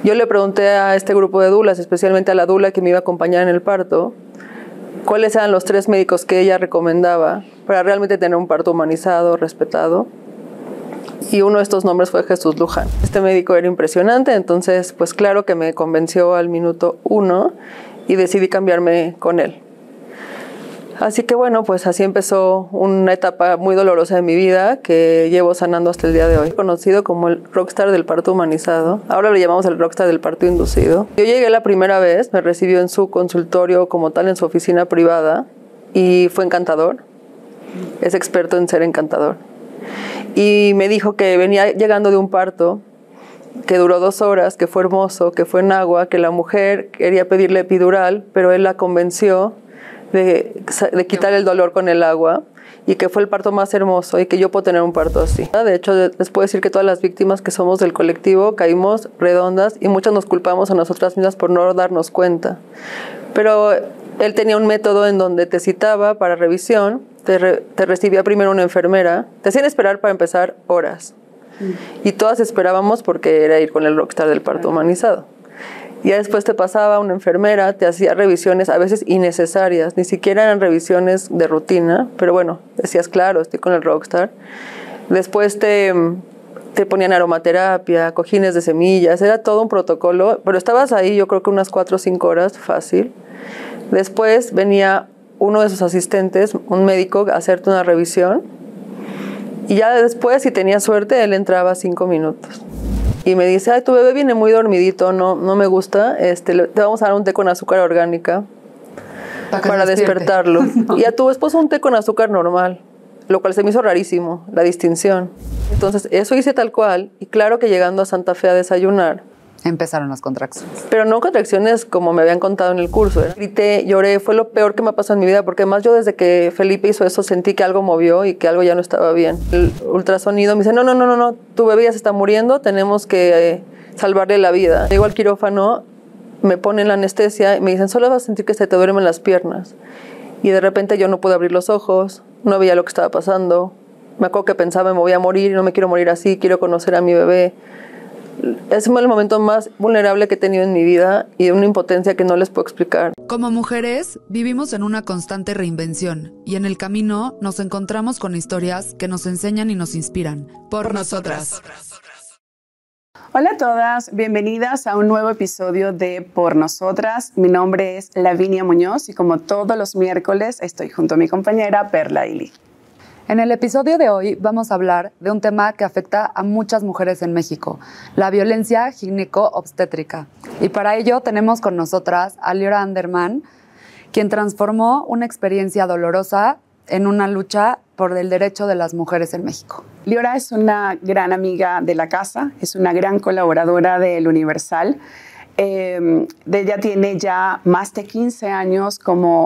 Yo le pregunté a este grupo de dulas, especialmente a la dula que me iba a acompañar en el parto, cuáles eran los 3 médicos que ella recomendaba para realmente tener un parto humanizado, respetado. Y uno de estos nombres fue Jesús Luján. Este médico era impresionante, entonces pues claro que me convenció al minuto 1 y decidí cambiarme con él. Así que bueno, pues así empezó una etapa muy dolorosa de mi vida que llevo sanando hasta el día de hoy. Conocido como el rockstar del parto humanizado, ahora lo llamamos el rockstar del parto inducido. Yo llegué la primera vez, me recibió en su consultorio como tal, en su oficina privada, y fue encantador. Es experto en ser encantador. Y me dijo que venía llegando de un parto que duró 2 horas, que fue hermoso, que fue en agua, que la mujer quería pedirle epidural, pero él la convenció de quitar el dolor con el agua, y que fue el parto más hermoso y que yo puedo tener un parto así. De hecho, les puedo decir que todas las víctimas que somos del colectivo caímos redondas y muchas nos culpamos a nosotras mismas por no darnos cuenta. Pero él tenía un método en donde te citaba para revisión, te recibía primero una enfermera, te hacían esperar para empezar horas. Y todas esperábamos porque era ir con el rockstar del parto humanizado. Ya después te pasaba una enfermera, te hacía revisiones a veces innecesarias, ni siquiera eran revisiones de rutina, pero bueno, decías, claro, estoy con el rockstar. Después te ponían aromaterapia, cojines de semillas, era todo un protocolo, pero estabas ahí yo creo que unas 4 o 5 horas, fácil. Después venía uno de sus asistentes, un médico, a hacerte una revisión, y ya después, si tenías suerte, él entraba 5 minutos. Y me dice, ay, tu bebé viene muy dormidito, no me gusta, te vamos a dar un té con azúcar orgánica para despertarlo. Y a tu esposo un té con azúcar normal, lo cual se me hizo rarísimo, la distinción. Entonces, eso hice tal cual, y claro que llegando a Santa Fe a desayunar, empezaron las contracciones. Pero no contracciones como me habían contado en el curso. Grité, lloré, fue lo peor que me ha pasado en mi vida, porque además yo desde que Felipe hizo eso sentí que algo movió y que algo ya no estaba bien. El ultrasonido me dice, no, tu bebé ya se está muriendo, tenemos que salvarle la vida. Llego al quirófano, me ponen la anestesia y me dicen, solo vas a sentir que se te duermen las piernas. Y de repente yo no pude abrir los ojos, no veía lo que estaba pasando. Me acuerdo que pensaba, me voy a morir, no me quiero morir así, quiero conocer a mi bebé. Es el momento más vulnerable que he tenido en mi vida y de una impotencia que no les puedo explicar. Como mujeres, vivimos en una constante reinvención y en el camino nos encontramos con historias que nos enseñan y nos inspiran. Por nosotras. Hola a todas, bienvenidas a un nuevo episodio de Por Nosotras. Mi nombre es Lavinia Muñoz y como todos los miércoles estoy junto a mi compañera Perla Ili. En el episodio de hoy vamos a hablar de un tema que afecta a muchas mujeres en México, la violencia gineco-obstétrica. Y para ello tenemos con nosotras a Liora Anderman, quien transformó una experiencia dolorosa en una lucha por el derecho de las mujeres en México. Liora es una gran amiga de la casa, es una gran colaboradora del Universal. Ella tiene ya más de 15 años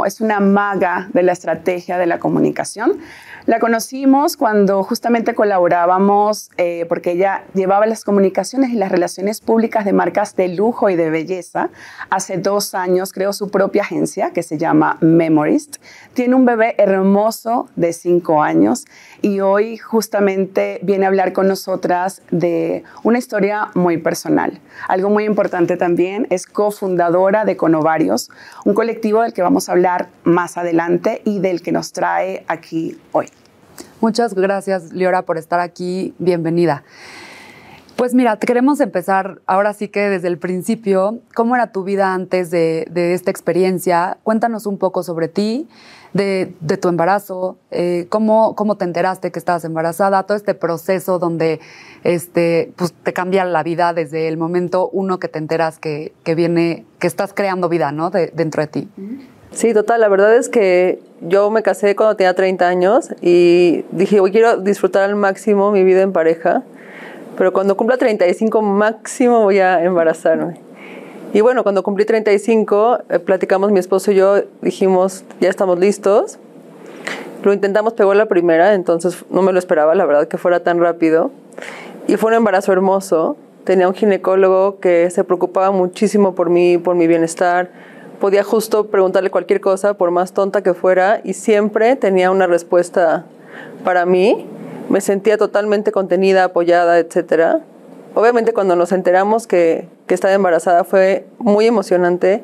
es una maga de la estrategia de la comunicación. La conocimos cuando justamente colaborábamos porque ella llevaba las comunicaciones y las relaciones públicas de marcas de lujo y de belleza. Hace 2 años creó su propia agencia que se llama Memorist. Tiene un bebé hermoso de 5 años y hoy justamente viene a hablar con nosotras de una historia muy personal. Algo muy importante también, es cofundadora de Con Ovarios, un colectivo del que vamos a hablar más adelante y del que nos trae aquí hoy. Muchas gracias, Liora, por estar aquí. Bienvenida. Pues mira, queremos empezar ahora sí que desde el principio. ¿Cómo era tu vida antes de esta experiencia? Cuéntanos un poco sobre ti, de tu embarazo, cómo te enteraste que estabas embarazada, todo este proceso donde pues te cambia la vida desde el momento uno que te enteras que estás creando vida, ¿no? Dentro de ti. Sí, total. La verdad es que yo me casé cuando tenía 30 años y dije, hoy quiero disfrutar al máximo mi vida en pareja, pero cuando cumpla 35 máximo voy a embarazarme. Y bueno, cuando cumplí 35, platicamos mi esposo y yo, dijimos, ya estamos listos. Lo intentamos, pegó la primera, entonces no me lo esperaba, la verdad, que fuera tan rápido. Y fue un embarazo hermoso. Tenía un ginecólogo que se preocupaba muchísimo por mí, por mi bienestar. Podía justo preguntarle cualquier cosa, por más tonta que fuera, y siempre tenía una respuesta para mí. Me sentía totalmente contenida, apoyada, etcétera. obviamente cuando nos enteramos que estaba embarazada fue muy emocionante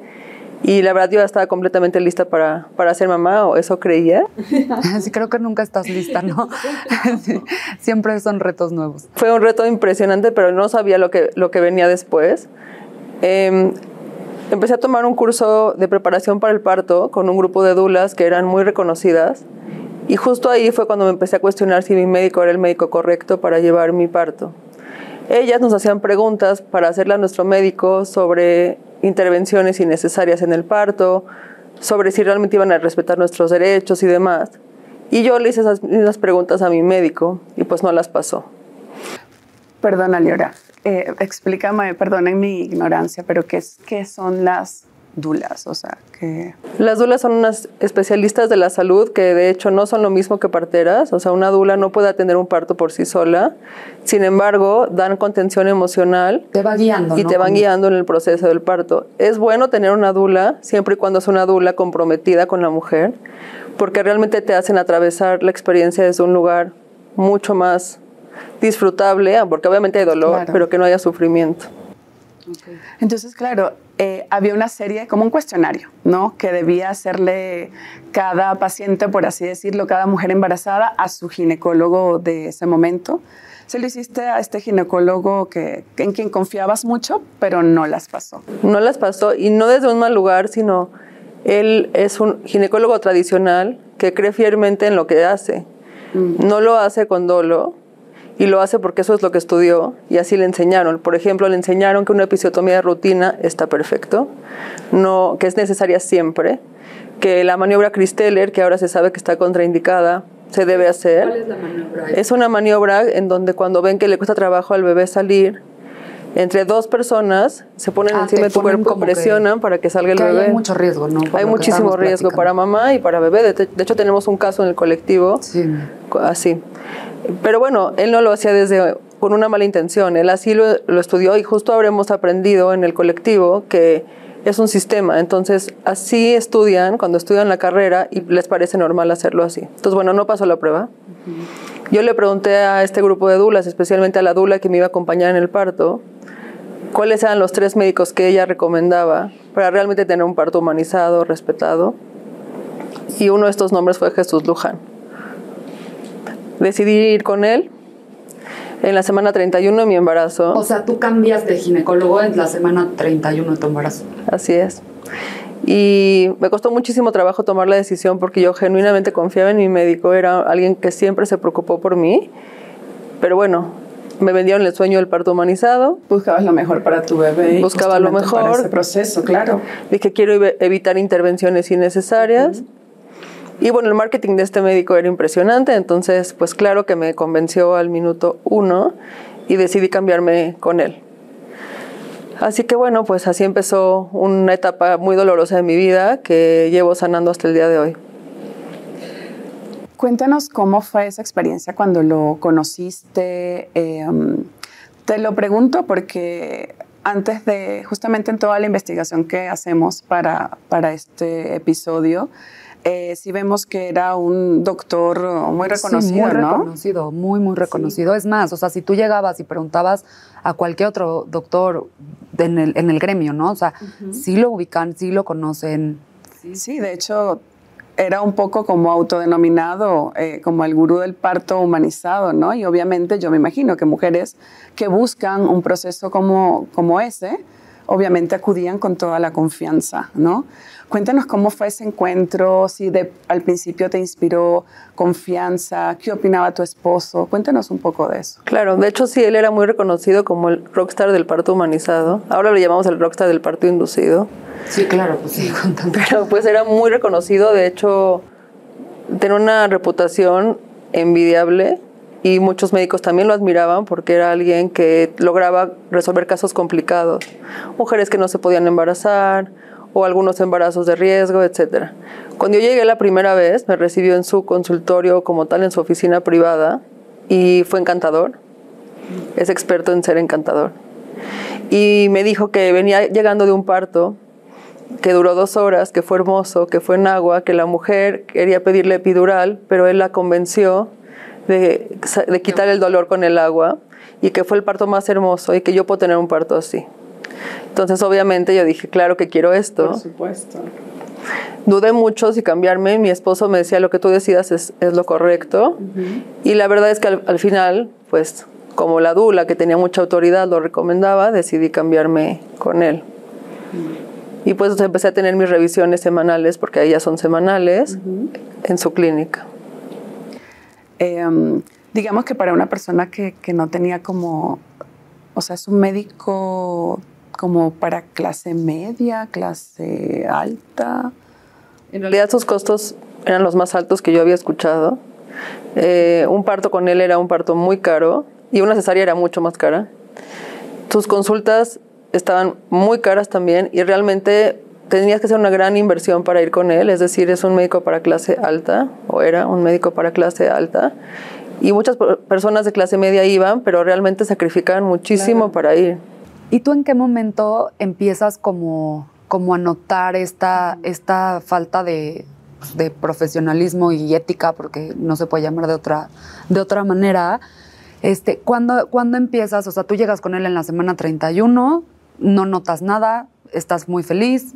y la verdad yo ya estaba completamente lista para ser mamá, o eso creía. Sí, creo que nunca estás lista, ¿no? Sí, siempre son retos nuevos. Fue un reto impresionante, pero no sabía lo que venía después. Empecé a tomar un curso de preparación para el parto con un grupo de dulas que eran muy reconocidas, y justo ahí fue cuando me empecé a cuestionar si mi médico era el médico correcto para llevar mi parto. Ellas nos hacían preguntas para hacerle a nuestro médico sobre intervenciones innecesarias en el parto, sobre si realmente iban a respetar nuestros derechos y demás. Y yo le hice esas mismas preguntas a mi médico y pues no las pasó. Perdona, Liora, explícame, perdonen mi ignorancia, pero ¿qué son las dulas? O sea, que... Las dulas son unas especialistas de la salud que de hecho no son lo mismo que parteras. O sea, una dula no puede atender un parto por sí sola. Sin embargo, dan contención emocional. Te va guiando, y ¿no? te van guiando en el proceso del parto. Es bueno tener una dula siempre y cuando es una dula comprometida con la mujer, porque realmente te hacen atravesar la experiencia desde un lugar mucho más disfrutable, porque obviamente hay dolor, claro, pero que no haya sufrimiento. Okay. Entonces, claro, había una serie, como un cuestionario, ¿no? Que debía hacerle cada paciente, por así decirlo, cada mujer embarazada a su ginecólogo de ese momento. Se lo hiciste a este ginecólogo en quien confiabas mucho, pero no las pasó. No las pasó, y no desde un mal lugar, sino él es un ginecólogo tradicional que cree fielmente en lo que hace. No lo hace con dolo, y lo hace porque eso es lo que estudió y así le enseñaron. Por ejemplo, le enseñaron que una episiotomía de rutina está perfecto, no, que es necesaria siempre, que la maniobra Christeller, que ahora se sabe que está contraindicada, se debe hacer. ¿Cuál es la maniobra? Es una maniobra en donde cuando ven que le cuesta trabajo al bebé salir, entre dos personas se ponen encima de tu cuerpo y presionan para que salga el bebé. Hay mucho riesgo, ¿no? Hay muchísimo riesgo para mamá y para bebé. De hecho, tenemos un caso en el colectivo, sí, así. Pero bueno, él no lo hacía con una mala intención. Él así lo estudió, y justo habremos aprendido en el colectivo que es un sistema. Entonces, así estudian cuando estudian la carrera y les parece normal hacerlo así. Entonces, bueno, no pasó la prueba. Yo le pregunté a este grupo de dulas, especialmente a la dula que me iba a acompañar en el parto, cuáles eran los 3 médicos que ella recomendaba para realmente tener un parto humanizado, respetado. Y uno de estos nombres fue Jesús Luján. Decidí ir con él en la semana 31 de mi embarazo. O sea, tú cambias de ginecólogo en la semana 31 de tu embarazo. Así es. Y me costó muchísimo trabajo tomar la decisión porque yo genuinamente confiaba en mi médico. Era alguien que siempre se preocupó por mí. Pero bueno, me vendieron el sueño del parto humanizado. Buscabas lo mejor para tu bebé. Buscaba lo mejor. Para ese proceso, claro. Dije, quiero evitar intervenciones innecesarias. Y bueno, el marketing de este médico era impresionante, entonces pues claro que me convenció al minuto 1 y decidí cambiarme con él. Así que bueno, pues así empezó una etapa muy dolorosa de mi vida que llevo sanando hasta el día de hoy. Cuéntanos cómo fue esa experiencia cuando lo conociste. Te lo pregunto porque antes de, justamente en toda la investigación que hacemos para este episodio, sí vemos que era un doctor muy reconocido, sí, muy ¿no? Reconocido, muy reconocido. Sí. Es más, o sea, si tú llegabas y preguntabas a cualquier otro doctor en el gremio, ¿no? O sea, sí lo ubican, sí lo conocen. Sí, de hecho, era un poco como autodenominado como el gurú del parto humanizado, ¿no? Y obviamente yo me imagino que mujeres que buscan un proceso como ese, obviamente acudían con toda la confianza, ¿no? Cuéntanos cómo fue ese encuentro, si al principio te inspiró confianza, qué opinaba tu esposo. Cuéntanos un poco de eso. Claro, de hecho sí, él era muy reconocido como el rockstar del parto humanizado. Ahora lo llamamos el rockstar del parto inducido. Sí, claro, pues sí, contando. Pero pues era muy reconocido, de hecho tenía una reputación envidiable y muchos médicos también lo admiraban porque era alguien que lograba resolver casos complicados. Mujeres que no se podían embarazar, o algunos embarazos de riesgo, etc. Cuando yo llegué la primera vez, me recibió en su consultorio como tal, en su oficina privada, y fue encantador. Es experto en ser encantador. Y me dijo que venía llegando de un parto que duró 2 horas, que fue hermoso, que fue en agua, que la mujer quería pedirle epidural, pero él la convenció de quitar el dolor con el agua, y que fue el parto más hermoso y que yo puedo tener un parto así. Entonces, obviamente, yo dije, claro que quiero esto. Por supuesto. Dudé mucho si cambiarme. Mi esposo me decía, lo que tú decidas es lo correcto. Y la verdad es que al final, pues, como la dula, que tenía mucha autoridad, lo recomendaba, decidí cambiarme con él. Y pues empecé a tener mis revisiones semanales, porque ahí ya son semanales, en su clínica. Digamos que para una persona que no tenía como, o sea, es un médico como para clase media, clase alta. En realidad sus costos eran los más altos que yo había escuchado. Un parto con él era un parto muy caro y una cesárea era mucho más cara. Sus consultas estaban muy caras también y realmente tenías que hacer una gran inversión para ir con él. Es decir, es un médico para clase alta, o era un médico para clase alta. Y muchas personas de clase media iban, pero realmente sacrificaban muchísimo para ir. ¿Y tú en qué momento empiezas como a notar esta falta de profesionalismo y ética, porque no se puede llamar de otra manera? ¿Cuándo empiezas? O sea, tú llegas con él en la semana 31, no notas nada, estás muy feliz,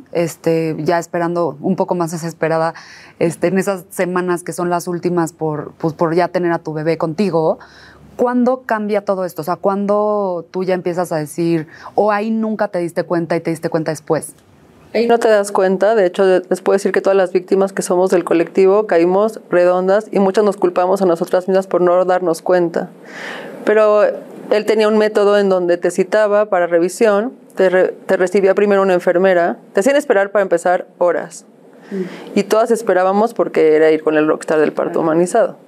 ya esperando un poco más desesperada en esas semanas que son las últimas por ya tener a tu bebé contigo. ¿Cuándo cambia todo esto? O sea, ¿cuándo tú ya empiezas a decir, o ahí nunca te diste cuenta y te diste cuenta después? Ahí no te das cuenta. De hecho, les puedo decir que todas las víctimas que somos del colectivo caímos redondas y muchas nos culpamos a nosotras mismas por no darnos cuenta. Pero él tenía un método en donde te citaba para revisión, te recibía primero una enfermera, te hacían esperar para empezar horas. Y todas esperábamos porque era ir con el rockstar del parto humanizado.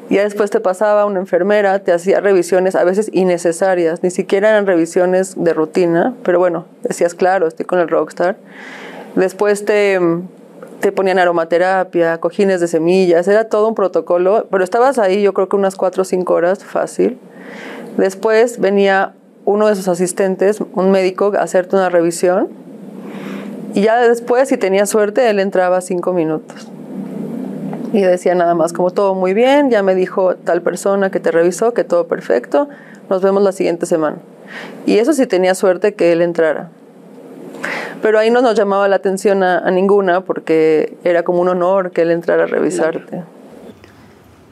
Y ya después te pasaba una enfermera, te hacía revisiones a veces innecesarias, ni siquiera eran revisiones de rutina, pero bueno, decías, claro, estoy con el rockstar. Después te ponían aromaterapia, cojines de semillas, era todo un protocolo, pero estabas ahí yo creo que unas 4 o 5 horas, fácil. Después venía uno de sus asistentes, un médico, a hacerte una revisión, y ya después, si tenías suerte, él entraba 5 minutos. Y decía nada más como todo muy bien, ya me dijo tal persona que te revisó, que todo perfecto, nos vemos la siguiente semana. Y eso sí tenía suerte que él entrara. Pero ahí no nos llamaba la atención a ninguna porque era como un honor que él entrara a revisarte.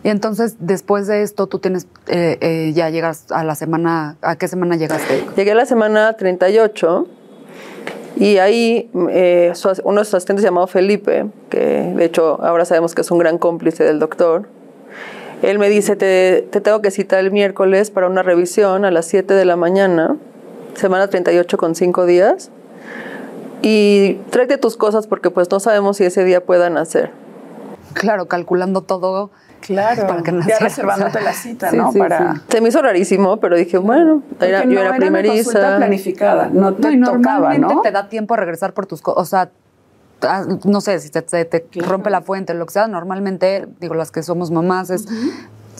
Y entonces, después de esto, tú tienes, ya llegas a la semana, ¿a qué semana llegaste? Llegué a la semana 38. Y ahí uno de sus asistentes llamado Felipe, que de hecho ahora sabemos que es un gran cómplice del doctor, él me dice, te tengo que citar el miércoles para una revisión a las 7 de la mañana, semana 38 con 5 días, y tráete tus cosas porque pues no sabemos si ese día puedan nacer. Claro, calculando todo. Claro, para que ya reservándote la cita, sí, ¿no? Sí. Se me hizo rarísimo, pero dije, bueno, yo era primeriza. Una consulta planificada, no te tocaba, ¿no? Normalmente te da tiempo a regresar por tus cosas, o sea, no sé, si te rompe la fuente, lo que sea, normalmente, digo, las que somos mamás,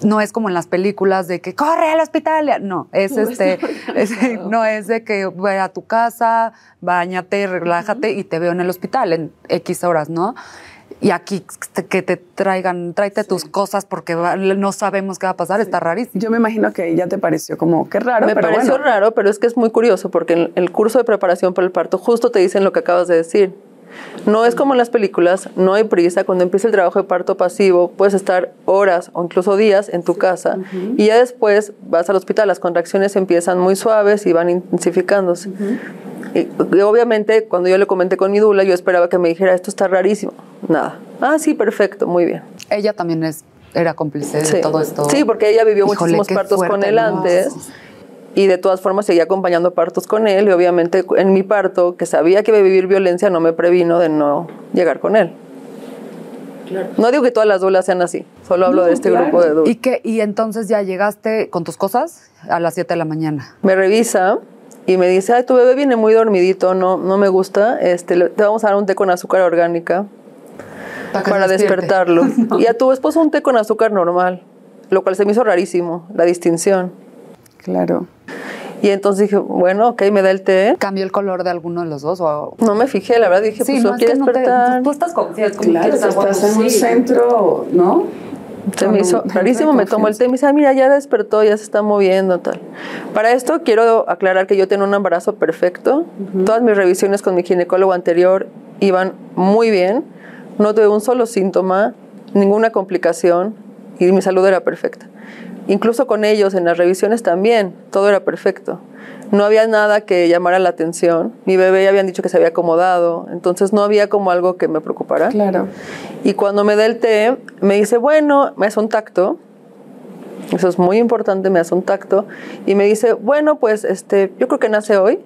no es como en las películas de que corre al hospital, no, no es de que ve a tu casa, báñate, relájate y te veo en el hospital en X horas, ¿no? Y aquí que te tráete tus cosas porque no sabemos qué va a pasar, está rarísimo. Yo me imagino que ya te pareció como, qué raro, Me pareció raro, pero es que es muy curioso porque en el curso de preparación para el parto justo te dicen lo que acabas de decir. No es como en las películas, no hay prisa. Cuando empieza el trabajo de parto pasivo, puedes estar horas o incluso días en tu casa y ya después vas al hospital. Las contracciones empiezan muy suaves y van intensificándose. Y obviamente, cuando yo le comenté con mi dula, yo esperaba que me dijera, esto está rarísimo. Nada. Ah, sí, perfecto, muy bien. Ella también era cómplice de todo esto. Sí, porque ella vivió muchísimos partos con él antes. Y de todas formas seguía acompañando partos con él. Y obviamente en mi parto, que sabía que iba a vivir violencia, no me previno de no llegar con él. Claro. No digo que todas las dulas sean así. Solo hablo de este grupo de dulas. ¿Y entonces ya llegaste con tus cosas a las 7 de la mañana? Me revisa y me dice, ay, tu bebé viene muy dormidito, no me gusta. Te vamos a dar un té con azúcar orgánica para despertarlo. Y a tu esposo un té con azúcar normal, lo cual se me hizo rarísimo, la distinción. Claro. Y entonces dije, bueno, ok, me da el té. ¿Cambió el color de alguno de los dos? O... No me fijé, la verdad, dije, pues lo quiere despertar. Tú estás confiada. Claro, estás en un centro, ¿no? Se me hizo rarísimo, me tomó el té y me dice, mira, ya despertó, ya se está moviendo, tal. Para esto quiero aclarar que yo tengo un embarazo perfecto. Todas mis revisiones con mi ginecólogo anterior iban muy bien. No tuve un solo síntoma, ninguna complicación y mi salud era perfecta. Incluso con ellos en las revisiones también, todo era perfecto. No había nada que llamara la atención. Mi bebé ya habían dicho que se había acomodado, entonces no había como algo que me preocupara. Claro. Y cuando me da el té, me dice, bueno, me hace un tacto. Eso es muy importante, me hace un tacto. Y me dice, bueno, pues yo creo que nace hoy.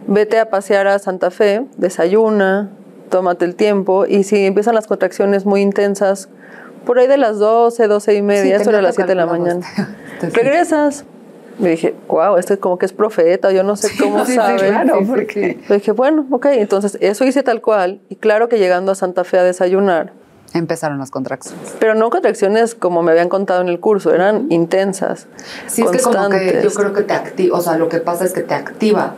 Vete a pasear a Santa Fe, desayuna, tómate el tiempo. Y si empiezan las contracciones muy intensas, por ahí de las 12, 12 y media, eso era las 7 de la mañana. Regresas. Me dije, wow, como que es profeta, yo no sé cómo sabe. Claro, porque... Le dije, bueno, ok, entonces eso hice tal cual. Y claro que llegando a Santa Fe a desayunar. Empezaron las contracciones. Pero no contracciones como me habían contado en el curso, eran intensas, sí, constantes. Es que como que yo creo que te activa, o sea, lo que pasa es que te activa.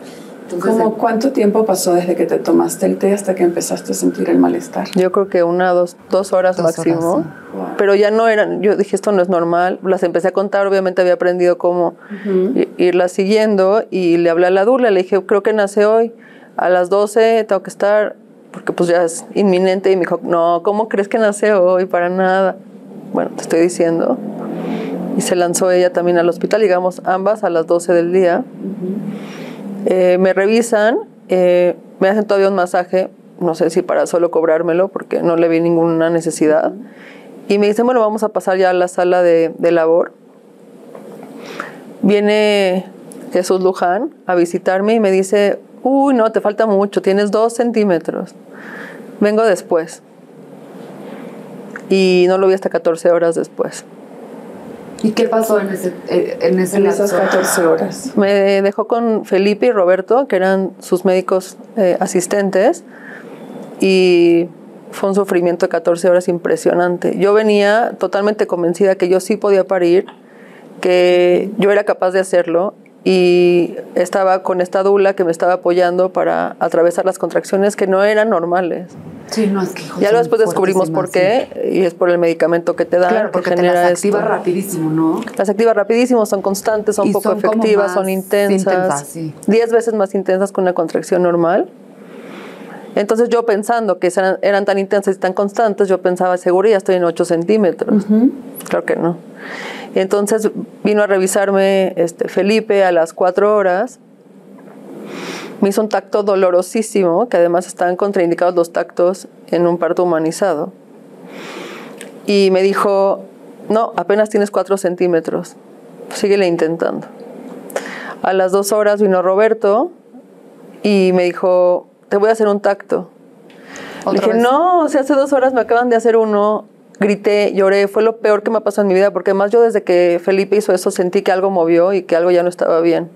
Entonces, ¿cuánto tiempo pasó desde que te tomaste el té hasta que empezaste a sentir el malestar? Yo creo que 2 horas máximo. Horas, sí. Wow. Pero ya no eran, yo dije, esto no es normal. Las empecé a contar, obviamente había aprendido cómo irlas siguiendo y le hablé a la doula, le dije, creo que nace hoy, a las 12 tengo que estar, porque pues ya es inminente. Y me dijo, no, ¿cómo crees que nace hoy? Para nada. Bueno, te estoy diciendo. Y se lanzó ella también al hospital, llegamos ambas a las 12 del día. Me revisan, me hacen todavía un masaje, no sé si para solo cobrármelo, porque no le vi ninguna necesidad. Y me dicen, bueno, vamos a pasar ya a la sala de labor. Viene Jesús Luján a visitarme y me dice, uy, no, te falta mucho, tienes 2 centímetros. Vengo después. Y no lo vi hasta 14 horas después. ¿Y qué pasó en esas 14 horas? Me dejó con Felipe y Roberto, que eran sus médicos asistentes, y fue un sufrimiento de 14 horas impresionante. Yo venía totalmente convencida que yo sí podía parir, que yo era capaz de hacerlo, y estaba con esta doula que me estaba apoyando para atravesar las contracciones que no eran normales. Sí, no, es que ya después descubrimos por qué, sí. Y es por el medicamento que te dan. Claro, porque que te las activa rapidísimo, ¿no? Las activa rapidísimo, son constantes, son poco efectivas, son intensas. Sí. 10 veces más intensas que una contracción normal. Entonces yo pensando que eran tan intensas y tan constantes, yo pensaba, seguro ya estoy en 8 centímetros. Claro que no. Y entonces vino a revisarme Felipe a las 4 horas. Me hizo un tacto dolorosísimo, que además estaban contraindicados los tactos en un parto humanizado. Y me dijo, no, apenas tienes 4 centímetros, síguele intentando. A las 2 horas vino Roberto y me dijo, te voy a hacer un tacto. Le dije, no, o sea, hace 2 horas me acaban de hacer uno. Grité, lloré, fue lo peor que me ha pasado en mi vida, porque además yo desde que Felipe hizo eso sentí que algo movió y que algo ya no estaba bien.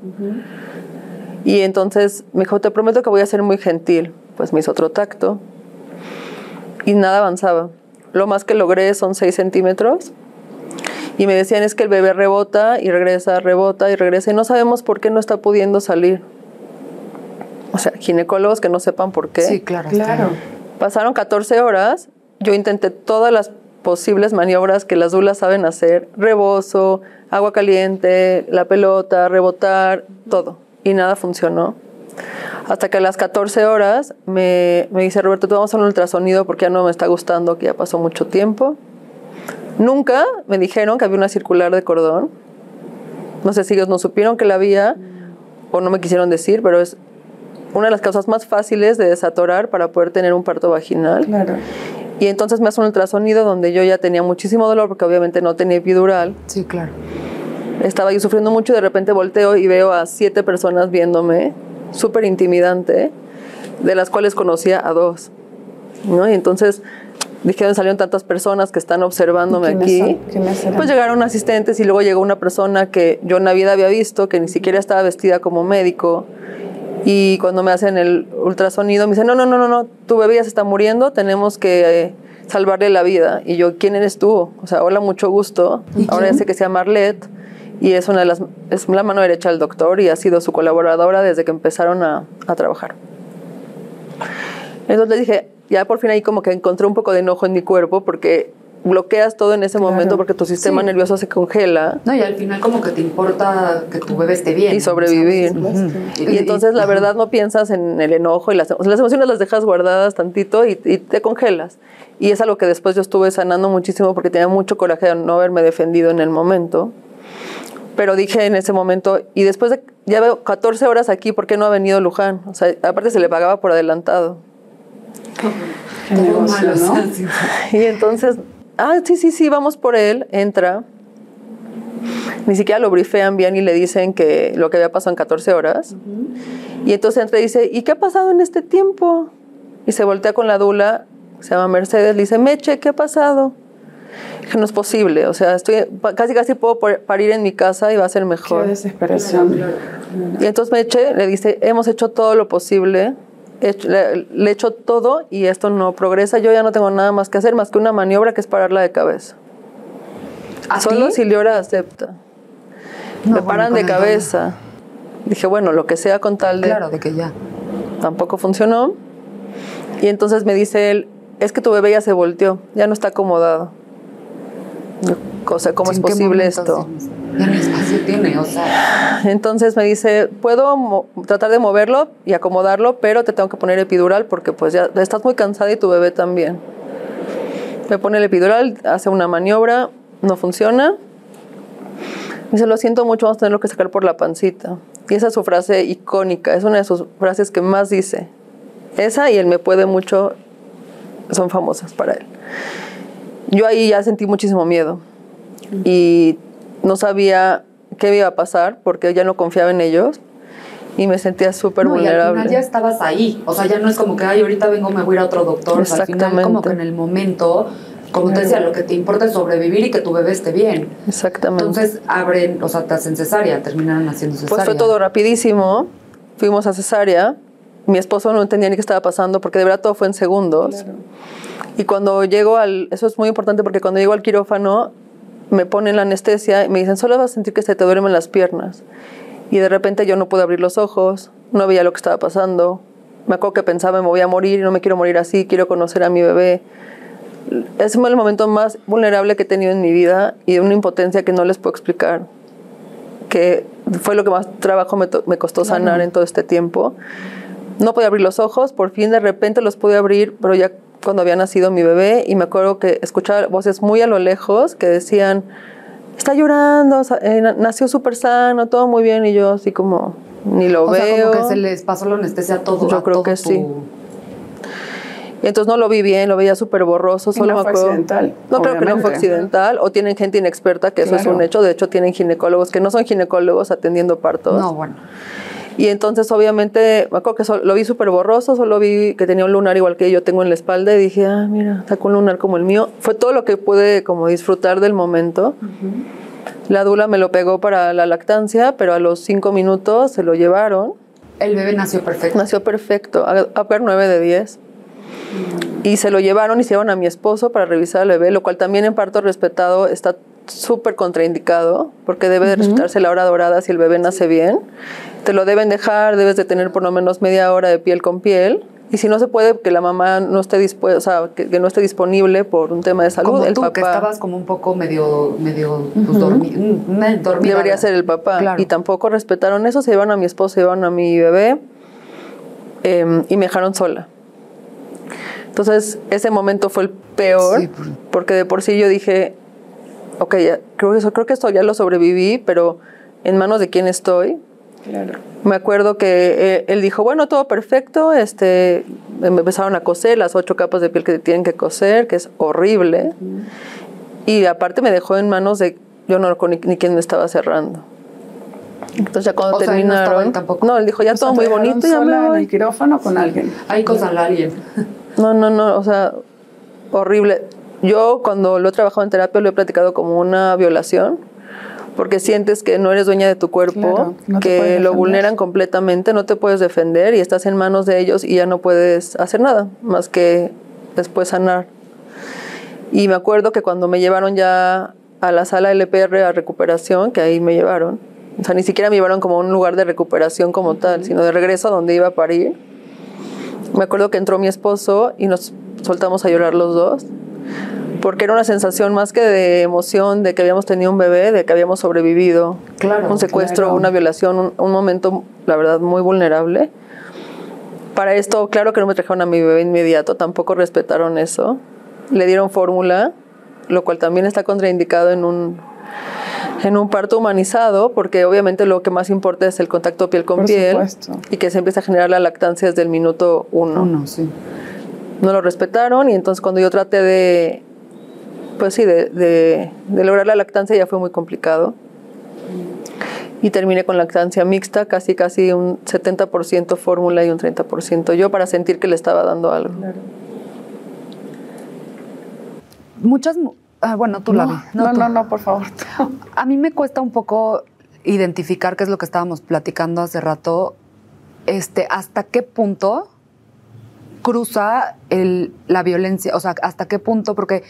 Y entonces me dijo, te prometo que voy a ser muy gentil. Pues me hizo otro tacto y nada avanzaba. Lo más que logré son 6 centímetros y me decían es que el bebé rebota y regresa y no sabemos por qué no está pudiendo salir. O sea, ginecólogos que no sepan por qué. Sí, claro. Pasaron 14 horas, yo intenté todas las posibles maniobras que las doulas saben hacer, rebozo, agua caliente, la pelota, rebotar, todo. Y nada funcionó. Hasta que a las 14 horas me dice, Roberto, tú vamos a un ultrasonido porque ya no me está gustando, que ya pasó mucho tiempo. Nunca me dijeron que había una circular de cordón. No sé si ellos no supieron que la había o no me quisieron decir, pero es una de las causas más fáciles de desatorar para poder tener un parto vaginal. Claro. Y entonces me hace un ultrasonido donde yo ya tenía muchísimo dolor porque obviamente no tenía epidural. Sí, claro. Estaba yo sufriendo mucho y de repente volteo y veo a 7 personas viéndome, súper intimidante, de las cuales conocía a 2, ¿no? Y entonces dijeron, salieron tantas personas que están observándome aquí. Pues llegaron asistentes y luego llegó una persona que yo en la vida había visto, que ni siquiera estaba vestida como médico. Y cuando me hacen el ultrasonido me dicen, no, tu bebé ya se está muriendo, tenemos que salvarle la vida. Y yo, ¿quién eres tú? O sea, hola, mucho gusto. Ahora ya sé que se llama Arlette y es la mano derecha del doctor y ha sido su colaboradora desde que empezaron a trabajar. Entonces le dije, ya por fin ahí como que encontré un poco de enojo en mi cuerpo porque bloqueas todo en ese momento porque tu sistema nervioso se congela. No, y al final como que te importa que tu bebé esté bien. Y sobrevivir. Y entonces la verdad no piensas en el enojo y las emociones las dejas guardadas tantito y te congelas. Y es algo que después yo estuve sanando muchísimo porque tenía mucho coraje de no haberme defendido en el momento. Pero dije en ese momento, y después de, ya veo 14 horas aquí, ¿por qué no ha venido Luján? O sea, aparte se le pagaba por adelantado. Qué negocio, ¿no? Y entonces, sí, vamos por él, entra. Ni siquiera lo brifean bien y le dicen que lo que había pasado en 14 horas. Y entonces entra y dice, ¿y qué ha pasado en este tiempo? Y se voltea con la dula, se llama Mercedes, le dice, Meche, ¿qué ha pasado? Que no es posible, o sea, casi puedo parir en mi casa y va a ser mejor. Qué desesperación. Y entonces Meche le dice, hemos hecho todo lo posible, le he hecho todo y esto no progresa, yo ya no tengo nada más que hacer, más que una maniobra que es pararla de cabeza. Solo si Liora acepta. No, le paran de cabeza. Dije, bueno, lo que sea con tal de... Claro, de que ya. Tampoco funcionó. Y entonces me dice él, es que tu bebé ya se volteó, ya no está acomodado. O sea, ¿cómo es posible esto? Ya ni espacio tiene, o sea. Entonces me dice, puedo tratar de moverlo y acomodarlo, pero te tengo que poner epidural porque pues ya estás muy cansada y tu bebé también. Me pone el epidural, hace una maniobra, no funciona. Me dice, lo siento mucho, vamos a tenerlo que sacar por la pancita. Y esa es su frase icónica, es una de sus frases que más dice. Esa y el me puede mucho son famosas para él. Yo ahí ya sentí muchísimo miedo y no sabía qué iba a pasar porque ya no confiaba en ellos y me sentía súper vulnerable. Y al final ya estabas ahí, o sea, ya no es como que, ay, ahorita vengo, me voy a ir a otro doctor. O sea, al final como que en el momento, como te decía, lo que te importa es sobrevivir y que tu bebé esté bien. Exactamente. Entonces abren, o sea, te hacen cesárea, terminaron haciendo cesárea. Pues fue todo rapidísimo, fuimos a cesárea, mi esposo no entendía ni qué estaba pasando porque de verdad todo fue en segundos. Claro. Y cuando llego eso es muy importante porque cuando llego al quirófano me ponen la anestesia y me dicen, solo vas a sentir que se te duermen las piernas. Y de repente yo no pude abrir los ojos, no veía lo que estaba pasando. Me acuerdo que pensaba, me voy a morir, no me quiero morir así, quiero conocer a mi bebé. Es el momento más vulnerable que he tenido en mi vida y de una impotencia que no les puedo explicar, que fue lo que más trabajo me costó sanar en todo este tiempo. No podía abrir los ojos, por fin de repente los pude abrir, pero ya cuando había nacido mi bebé, y me acuerdo que escuchaba voces muy a lo lejos que decían, está llorando, nació súper sano, todo muy bien, y yo así como, ni lo veo. O sea, como que se les pasó la anestesia a todo. Yo creo que sí. Y entonces no lo vi bien, lo veía súper borroso. Solo no fue accidental. No creo que no fue accidental, o tienen gente inexperta, que eso es un hecho. De hecho, tienen ginecólogos que no son ginecólogos atendiendo partos. No, bueno. Y entonces obviamente, me acuerdo que lo vi súper borroso, solo vi que tenía un lunar igual que yo tengo en la espalda y dije, mira, sacó un lunar como el mío. Fue todo lo que pude como disfrutar del momento. La dula me lo pegó para la lactancia, pero a los 5 minutos se lo llevaron. El bebé nació perfecto. Nació perfecto, a ver 9 de 10. Y se lo llevaron y se llevaron a mi esposo para revisar al bebé, lo cual también en parto respetado está súper contraindicado, porque debe de respetarse la hora dorada si el bebé nace bien. Te lo deben dejar, debes de tener por lo menos media hora de piel con piel. Y si no se puede, que la mamá no esté dispuesta, o sea, que no esté disponible por un tema de salud. Como el tú, papá, que estabas como un poco medio pues, dormida. Debería ser el papá. Claro. Y tampoco respetaron eso, se llevaron a mi esposo, se llevaron a mi bebé y me dejaron sola. Entonces, ese momento fue el peor, porque de por sí yo dije, ok, ya, creo que esto ya lo sobreviví, pero ¿en manos de quién estoy? Claro. Me acuerdo que él dijo, bueno, todo perfecto, me empezaron a coser las 8 capas de piel que tienen que coser, que es horrible, y aparte me dejó en manos de, yo no ni quién me estaba cerrando. Entonces ya cuando terminaron, no, él dijo, ya todo muy bonito, ya me voy. ¿En el quirófano con alguien? Ahí con alguien. No, o sea, horrible. Yo cuando lo he trabajado en terapia lo he platicado como una violación, porque sientes que no eres dueña de tu cuerpo, claro, no que lo vulneran completamente, no te puedes defender y estás en manos de ellos y ya no puedes hacer nada más que después sanar. Y me acuerdo que cuando me llevaron ya a la sala LPR a recuperación, que ahí me llevaron, o sea, ni siquiera me llevaron como a un lugar de recuperación como tal, sino de regreso a donde iba a parir. Me acuerdo que entró mi esposo y nos soltamos a llorar los dos, porque era una sensación más que de emoción, de que habíamos tenido un bebé, de que habíamos sobrevivido. Claro, un secuestro, claro. una violación, un momento, la verdad, muy vulnerable. Para esto, claro que no me trajeron a mi bebé inmediato, tampoco respetaron eso. Le dieron fórmula, lo cual también está contraindicado en un parto humanizado, porque obviamente lo que más importa es el contacto piel con piel. Por supuesto. Y que se empieza a generar la lactancia desde el minuto 1. Sí. No lo respetaron y entonces cuando yo traté de lograr la lactancia ya fue muy complicado. Y terminé con lactancia mixta, casi un 70% fórmula y un 30% yo, para sentir que le estaba dando algo. Claro. Muchas... bueno, tú, Lavi. No, por favor. A mí me cuesta un poco identificar qué es lo que estábamos platicando hace rato. ¿Hasta qué punto cruza la violencia? O sea, ¿hasta qué punto? Porque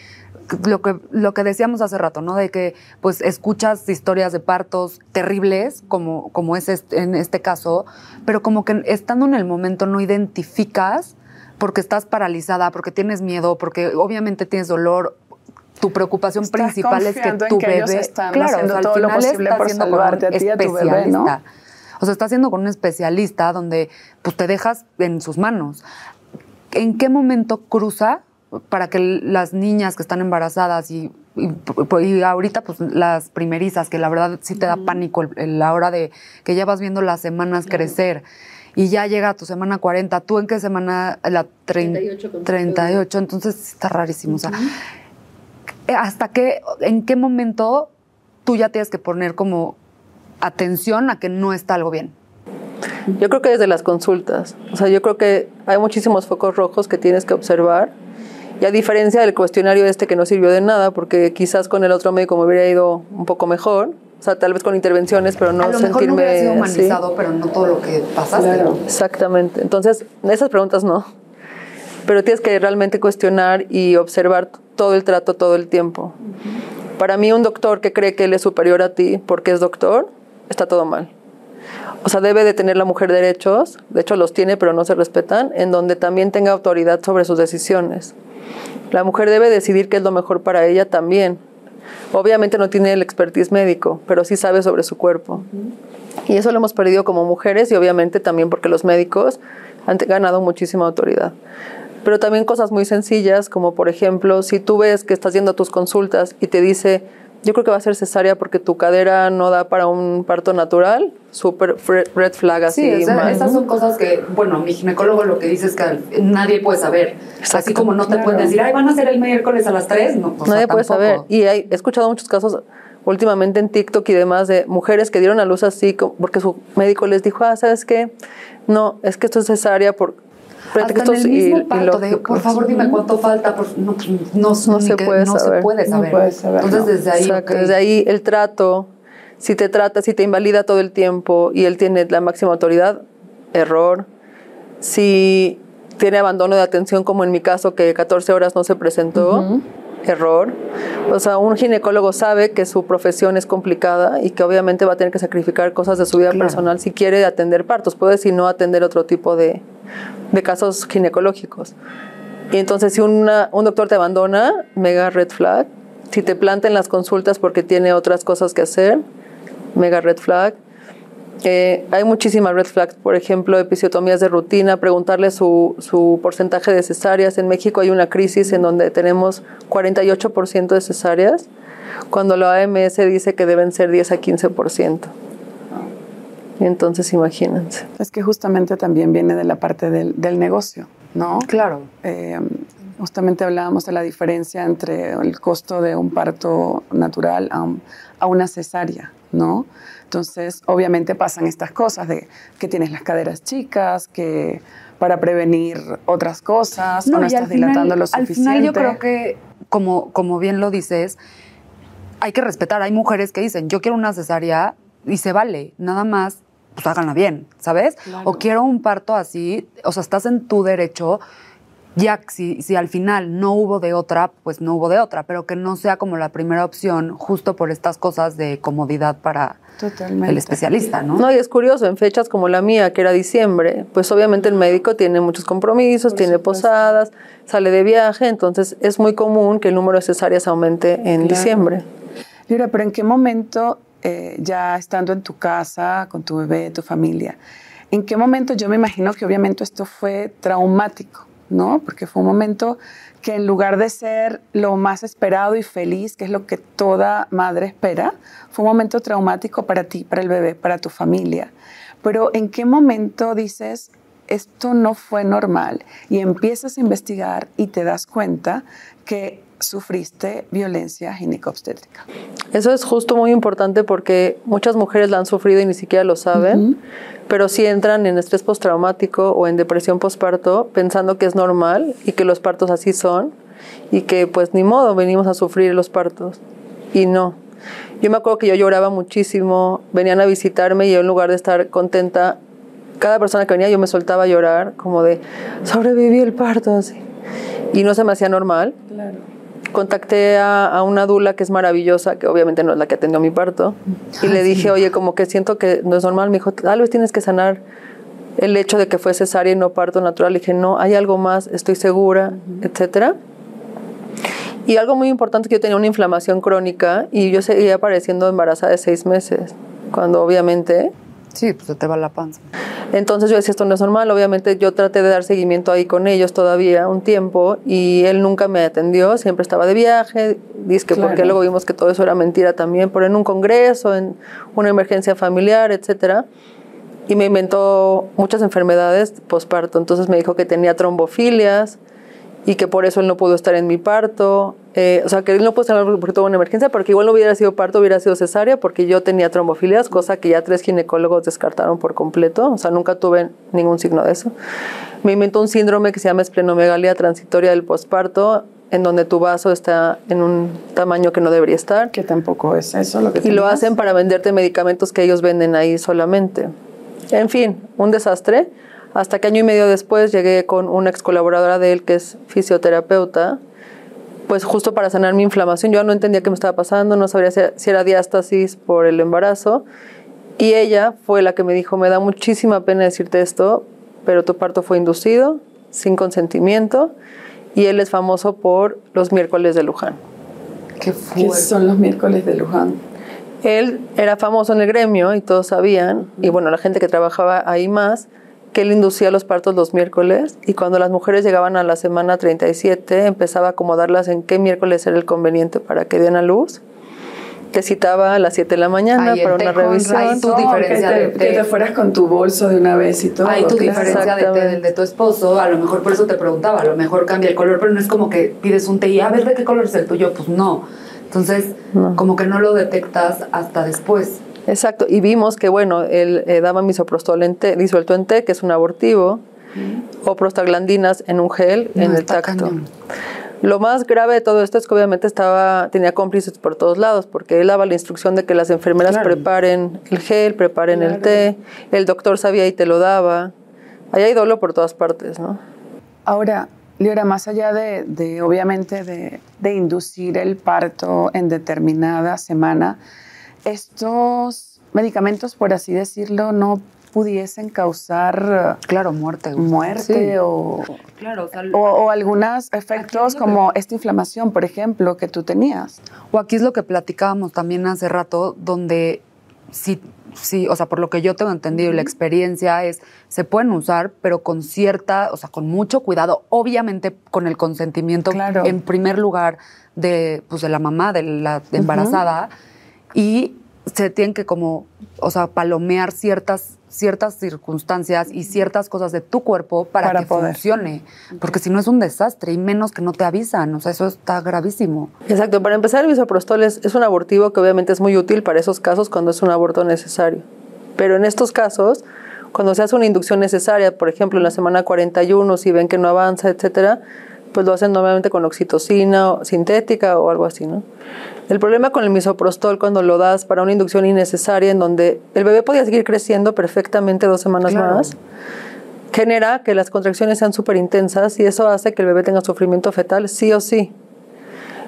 lo que decíamos hace rato, ¿no? De que pues escuchas historias de partos terribles, como es en este caso, pero como que estando en el momento no identificas porque estás paralizada, porque tienes miedo, porque obviamente tienes dolor. Tu preocupación principal es que tu bebé... Claro, haciendo todo lo posible por salvarte a ti y a tu bebé, ¿no? O sea, está haciendo con un especialista donde pues, te dejas en sus manos. ¿En qué momento cruza para que las niñas que están embarazadas y ahorita pues las primerizas, que la verdad sí te da pánico la hora de que ya vas viendo las semanas crecer y ya llega a tu semana 40, ¿tú en qué semana? La 38, entonces está rarísimo. O sea, ¿en qué momento tú ya tienes que poner como atención a que no está algo bien? Yo creo que desde las consultas. O sea, yo creo que hay muchísimos focos rojos que tienes que observar. Y a diferencia del cuestionario que no sirvió de nada, porque quizás con el otro médico me hubiera ido un poco mejor. O sea, tal vez con intervenciones, pero no sentirme... A lo mejor no hubiera sido humanizado, así. Pero no todo lo que pasaste. Claro. Exactamente. Entonces, esas preguntas no. Pero tienes que realmente cuestionar y observar todo el trato todo el tiempo. Para mí, un doctor que cree que él es superior a ti porque es doctor, está todo mal. O sea, debe de tener la mujer derechos, de hecho los tiene, pero no se respetan, en donde también tenga autoridad sobre sus decisiones. La mujer debe decidir qué es lo mejor para ella también. Obviamente no tiene el expertise médico, pero sí sabe sobre su cuerpo. Y eso lo hemos perdido como mujeres y obviamente también porque los médicos han ganado muchísima autoridad. Pero también cosas muy sencillas, como por ejemplo, si tú ves que estás yendo a tus consultas y te dice, yo creo que va a ser cesárea porque tu cadera no da para un parto natural, súper red flag así. Sí, esas son cosas que, bueno, mi ginecólogo lo que dice es que nadie puede saber. Exacto. Así como no te pueden decir, ay, van a ser el miércoles a las 3, no, nadie puede saber. Y he escuchado muchos casos últimamente en TikTok y demás de mujeres que dieron a luz así porque su médico les dijo, ¿sabes qué? No, es que esto es cesárea por... Hasta en el mismo parto de, por favor, dime cuánto falta. No se puede saber. Entonces, desde ahí... Exacto, desde ahí el trato, si te invalida todo el tiempo y él tiene la máxima autoridad, error. Si tiene abandono de atención, como en mi caso, que 14 horas no se presentó, error. O sea, un ginecólogo sabe que su profesión es complicada y que obviamente va a tener que sacrificar cosas de su vida personal si quiere atender partos. Puede si no atender otro tipo de casos ginecológicos. Y entonces si un doctor te abandona, mega red flag. Si te planta en las consultas porque tiene otras cosas que hacer, mega red flag. Hay muchísimas red flags, por ejemplo, episiotomías de rutina, preguntarle su porcentaje de cesáreas. En México hay una crisis en donde tenemos 48% de cesáreas, cuando la OMS dice que deben ser 10 a 15%. Entonces, imagínense. Es que justamente también viene de la parte del negocio, ¿no? Claro. Justamente hablábamos de la diferencia entre el costo de un parto natural a una cesárea, ¿no? Entonces, obviamente pasan estas cosas de que tienes las caderas chicas, que para prevenir otras cosas, o no estás dilatando lo suficiente. Al final yo creo que, como bien lo dices, hay que respetar. Hay mujeres que dicen, yo quiero una cesárea y se vale, nada más, pues háganla bien, ¿sabes? Claro. O quiero un parto así, o sea, estás en tu derecho. ya si al final no hubo de otra, pues no hubo de otra, pero que no sea como la primera opción justo por estas cosas de comodidad para el especialista, ¿no? No, y es curioso, en fechas como la mía, que era diciembre, pues obviamente el médico tiene muchos compromisos, tiene posadas, sale de viaje, entonces es muy común que el número de cesáreas aumente en diciembre. Liora, pero ¿en qué momento, ya estando en tu casa, con tu bebé, tu familia, en qué momento, yo me imagino que obviamente esto fue traumático, ¿no? Porque fue un momento que en lugar de ser lo más esperado y feliz, que es lo que toda madre espera, fue un momento traumático para ti, para el bebé, para tu familia. Pero ¿en qué momento dices, esto no fue normal? Y empiezas a investigar y te das cuenta que sufriste violencia ginecobstétrica. Eso es justo muy importante porque muchas mujeres la han sufrido y ni siquiera lo saben, pero sí entran en estrés postraumático o en depresión postparto pensando que es normal y que los partos así son y que pues ni modo, venimos a sufrir los partos. Y no. Yo me acuerdo que yo lloraba muchísimo, venían a visitarme y yo en lugar de estar contenta, cada persona que venía yo me soltaba a llorar como de sobreviví el parto así. Y no se me hacía normal. Claro. Contacté a una dula que es maravillosa, que obviamente no es la que atendió mi parto, y le dije, oye, como que siento que no es normal. Me dijo, tal vez tienes que sanar el hecho de que fue cesárea y no parto natural. Le dije, no, hay algo más, estoy segura, etcétera. Y algo muy importante es que yo tenía una inflamación crónica y yo seguía apareciendo embarazada de 6 meses, cuando obviamente... Sí, pues se te va la panza. Entonces yo decía, esto no es normal. Obviamente yo traté de dar seguimiento ahí con ellos todavía un tiempo y él nunca me atendió, siempre estaba de viaje, dice que porque luego vimos que todo eso era mentira también, pero en un congreso, en una emergencia familiar, etcétera, y me inventó muchas enfermedades posparto. Entonces me dijo que tenía trombofilias y que por eso él no pudo estar en mi parto, o sea, que él no pudo estar porque tuvo una emergencia, porque igual no hubiera sido parto, hubiera sido cesárea, porque yo tenía trombofilias, cosa que ya 3 ginecólogos descartaron por completo, o sea, nunca tuve ningún signo de eso. Me inventó un síndrome que se llama esplenomegalia transitoria del posparto, en donde tu vaso está en un tamaño que no debería estar. Que tampoco es eso lo que Y lo hacen para venderte medicamentos que ellos venden ahí solamente. En fin, un desastre. Hasta que 1 año y medio después llegué con una ex colaboradora de él que es fisioterapeuta, pues justo para sanar mi inflamación. Yo no entendía qué me estaba pasando, no sabría si era diástasis por el embarazo. Y ella fue la que me dijo, me da muchísima pena decirte esto, pero tu parto fue inducido, sin consentimiento, y él es famoso por los miércoles de Luján. ¿Qué son los miércoles de Luján? Él era famoso en el gremio y todos sabían, y bueno, la gente que trabajaba ahí más, que él inducía los partos los miércoles y cuando las mujeres llegaban a la semana 37 empezaba a acomodarlas en qué miércoles era el conveniente para que den a luz. Te citaba a las 7 de la mañana para una revisión. Ahí tu diferencia de té. Que te fueras con tu bolso de una vez y todo. Ahí tu diferencia de té del de tu esposo, a lo mejor por eso te preguntaba, a lo mejor cambia el color, pero no es como que pides un té y a ver de qué color es el tuyo, pues no. Entonces, como que no lo detectas hasta después. Exacto, y vimos que, bueno, él daba misoprostol disuelto en té, que es un abortivo, o prostaglandinas en un gel en el tacto. Cañón. Lo más grave de todo esto es que obviamente tenía cómplices por todos lados, porque él daba la instrucción de que las enfermeras preparen el gel, preparen el té, el doctor sabía y te lo daba. Ahí hay dolo por todas partes, ¿no? Ahora, Liora, más allá de obviamente de inducir el parto en determinada semana, estos medicamentos, por así decirlo, no pudiesen causar muerte sí. o algunos efectos como esta inflamación, por ejemplo, que tú tenías. O aquí es lo que platicábamos también hace rato, donde sí, o sea, por lo que yo tengo entendido y la experiencia es, se pueden usar, pero con con mucho cuidado, obviamente con el consentimiento en primer lugar de la mamá, de la embarazada, y se tienen que palomear ciertas circunstancias y ciertas cosas de tu cuerpo para que funcione. Porque si no es un desastre, y menos que no te avisan. O sea, eso está gravísimo. Exacto. Para empezar, el misoprostol es un abortivo que obviamente es muy útil para esos casos cuando es un aborto necesario. Pero en estos casos, cuando se hace una inducción necesaria, por ejemplo, en la semana 41, si ven que no avanza, etcétera, pues lo hacen normalmente con oxitocina o sintética o algo así, ¿no? El problema con el misoprostol cuando lo das para una inducción innecesaria en donde el bebé podía seguir creciendo perfectamente 2 semanas más, genera que las contracciones sean súper intensas y eso hace que el bebé tenga sufrimiento fetal sí o sí.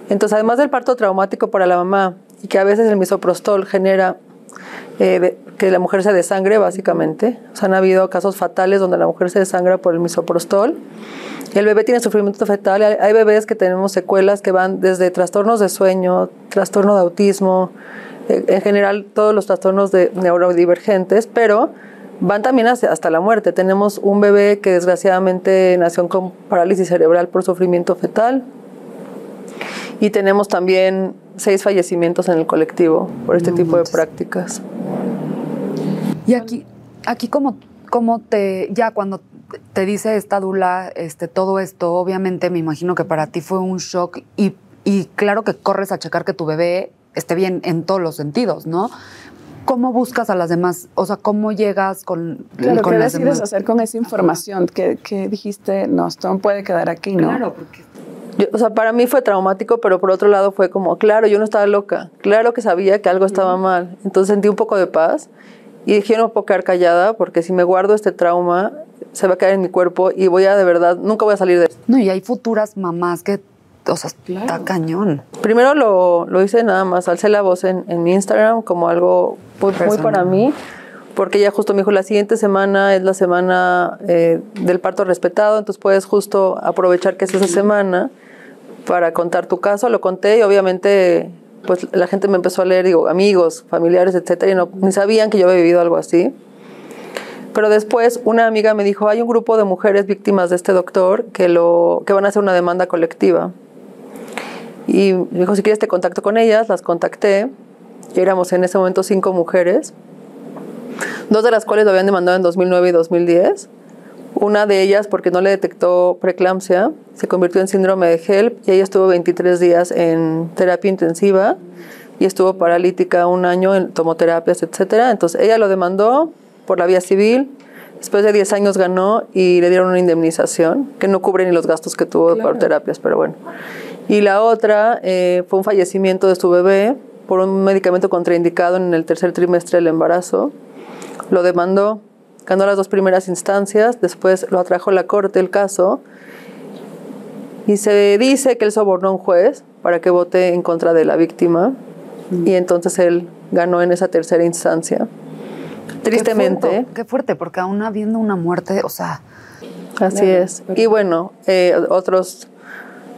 Entonces, además del parto traumático para la mamá y que a veces el misoprostol genera que la mujer se desangre, básicamente. O sea, han habido casos fatales donde la mujer se desangra por el misoprostol. El bebé tiene sufrimiento fetal. Hay bebés que tenemos secuelas que van desde trastornos de sueño, trastorno de autismo, en general todos los trastornos neurodivergentes, pero van también hasta la muerte. Tenemos un bebé que desgraciadamente nació con parálisis cerebral por sufrimiento fetal. Y tenemos también 6 fallecimientos en el colectivo por este tipo de prácticas. Y aquí como ya cuando te dice esta dula, todo esto, obviamente me imagino que para ti fue un shock y claro que corres a checar que tu bebé esté bien en todos los sentidos, ¿no? ¿Cómo buscas a las demás? O sea, ¿cómo llegas con ¿qué decides hacer con esa información que dijiste, no, esto no puede quedar aquí, ¿no? Claro, porque... para mí fue traumático, pero por otro lado fue como, claro, yo no estaba loca, claro que sabía que algo estaba mal. Entonces sentí un poco de paz y dije, no puedo quedar callada porque si me guardo este trauma, se va a quedar en mi cuerpo y de verdad, nunca voy a salir de esto. No, y hay futuras mamás que, o sea, claro, está cañón. Primero lo hice nada más, alcé la voz en mi Instagram como algo muy para mí, porque ella justo me dijo, la siguiente semana es la semana del parto respetado, entonces puedes justo aprovechar que es esa semana para contar tu caso. Lo conté y obviamente pues la gente me empezó a leer, amigos, familiares, etcétera, y ni sabían que yo había vivido algo así. Pero después una amiga me dijo, hay un grupo de mujeres víctimas de este doctor que van a hacer una demanda colectiva. Y me dijo, si quieres te contacto con ellas. Las contacté y éramos en ese momento 5 mujeres, 2 de las cuales lo habían demandado en 2009 y 2010. Una de ellas, porque no le detectó preeclampsia, se convirtió en síndrome de HELP y ella estuvo 23 días en terapia intensiva y estuvo paralítica 1 año en tomoterapias, etcétera. Entonces ella lo demandó por la vía civil. Después de 10 años ganó y le dieron una indemnización que no cubre ni los gastos que tuvo por terapias, pero bueno. Y la otra fue un fallecimiento de su bebé por un medicamento contraindicado en el 3er trimestre del embarazo. Lo demandó, ganó las 2 primeras instancias, después lo atrajo a la corte el caso y se dice que él sobornó a un juez para que vote en contra de la víctima y entonces él ganó en esa 3er instancia. Tristemente. Qué fuerte, porque aún habiendo una muerte, o sea... Así es. Y bueno, otras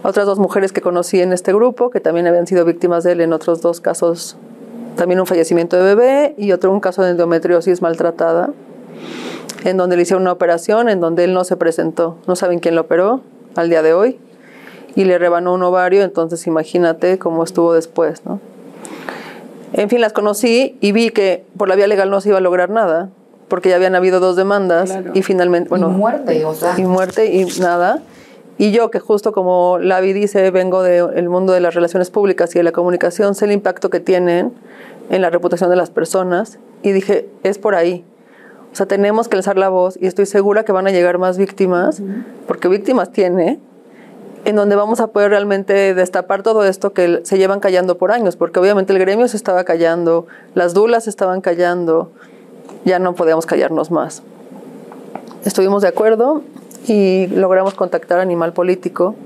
2 mujeres que conocí en este grupo, que también habían sido víctimas de él en otros 2 casos, también un fallecimiento de bebé y un caso de endometriosis maltratada, en donde le hicieron una operación, en donde él no se presentó. No saben quién lo operó al día de hoy y le rebanó un ovario, entonces imagínate cómo estuvo después, ¿no? En fin, las conocí y vi que por la vía legal no se iba a lograr nada, porque ya habían habido 2 demandas y finalmente... y muerte, o sea... Y muerte y nada. Y yo, que justo como Lavi dice, vengo del mundo de las relaciones públicas y de la comunicación, sé el impacto que tienen en la reputación de las personas y dije, es por ahí. O sea, tenemos que alzar la voz y estoy segura que van a llegar más víctimas, porque víctimas tiene, en donde vamos a poder realmente destapar todo esto que se llevan callando por años, porque obviamente el gremio se estaba callando, las dulas estaban callando, ya no podíamos callarnos más. Estuvimos de acuerdo y logramos contactar a Animal Político,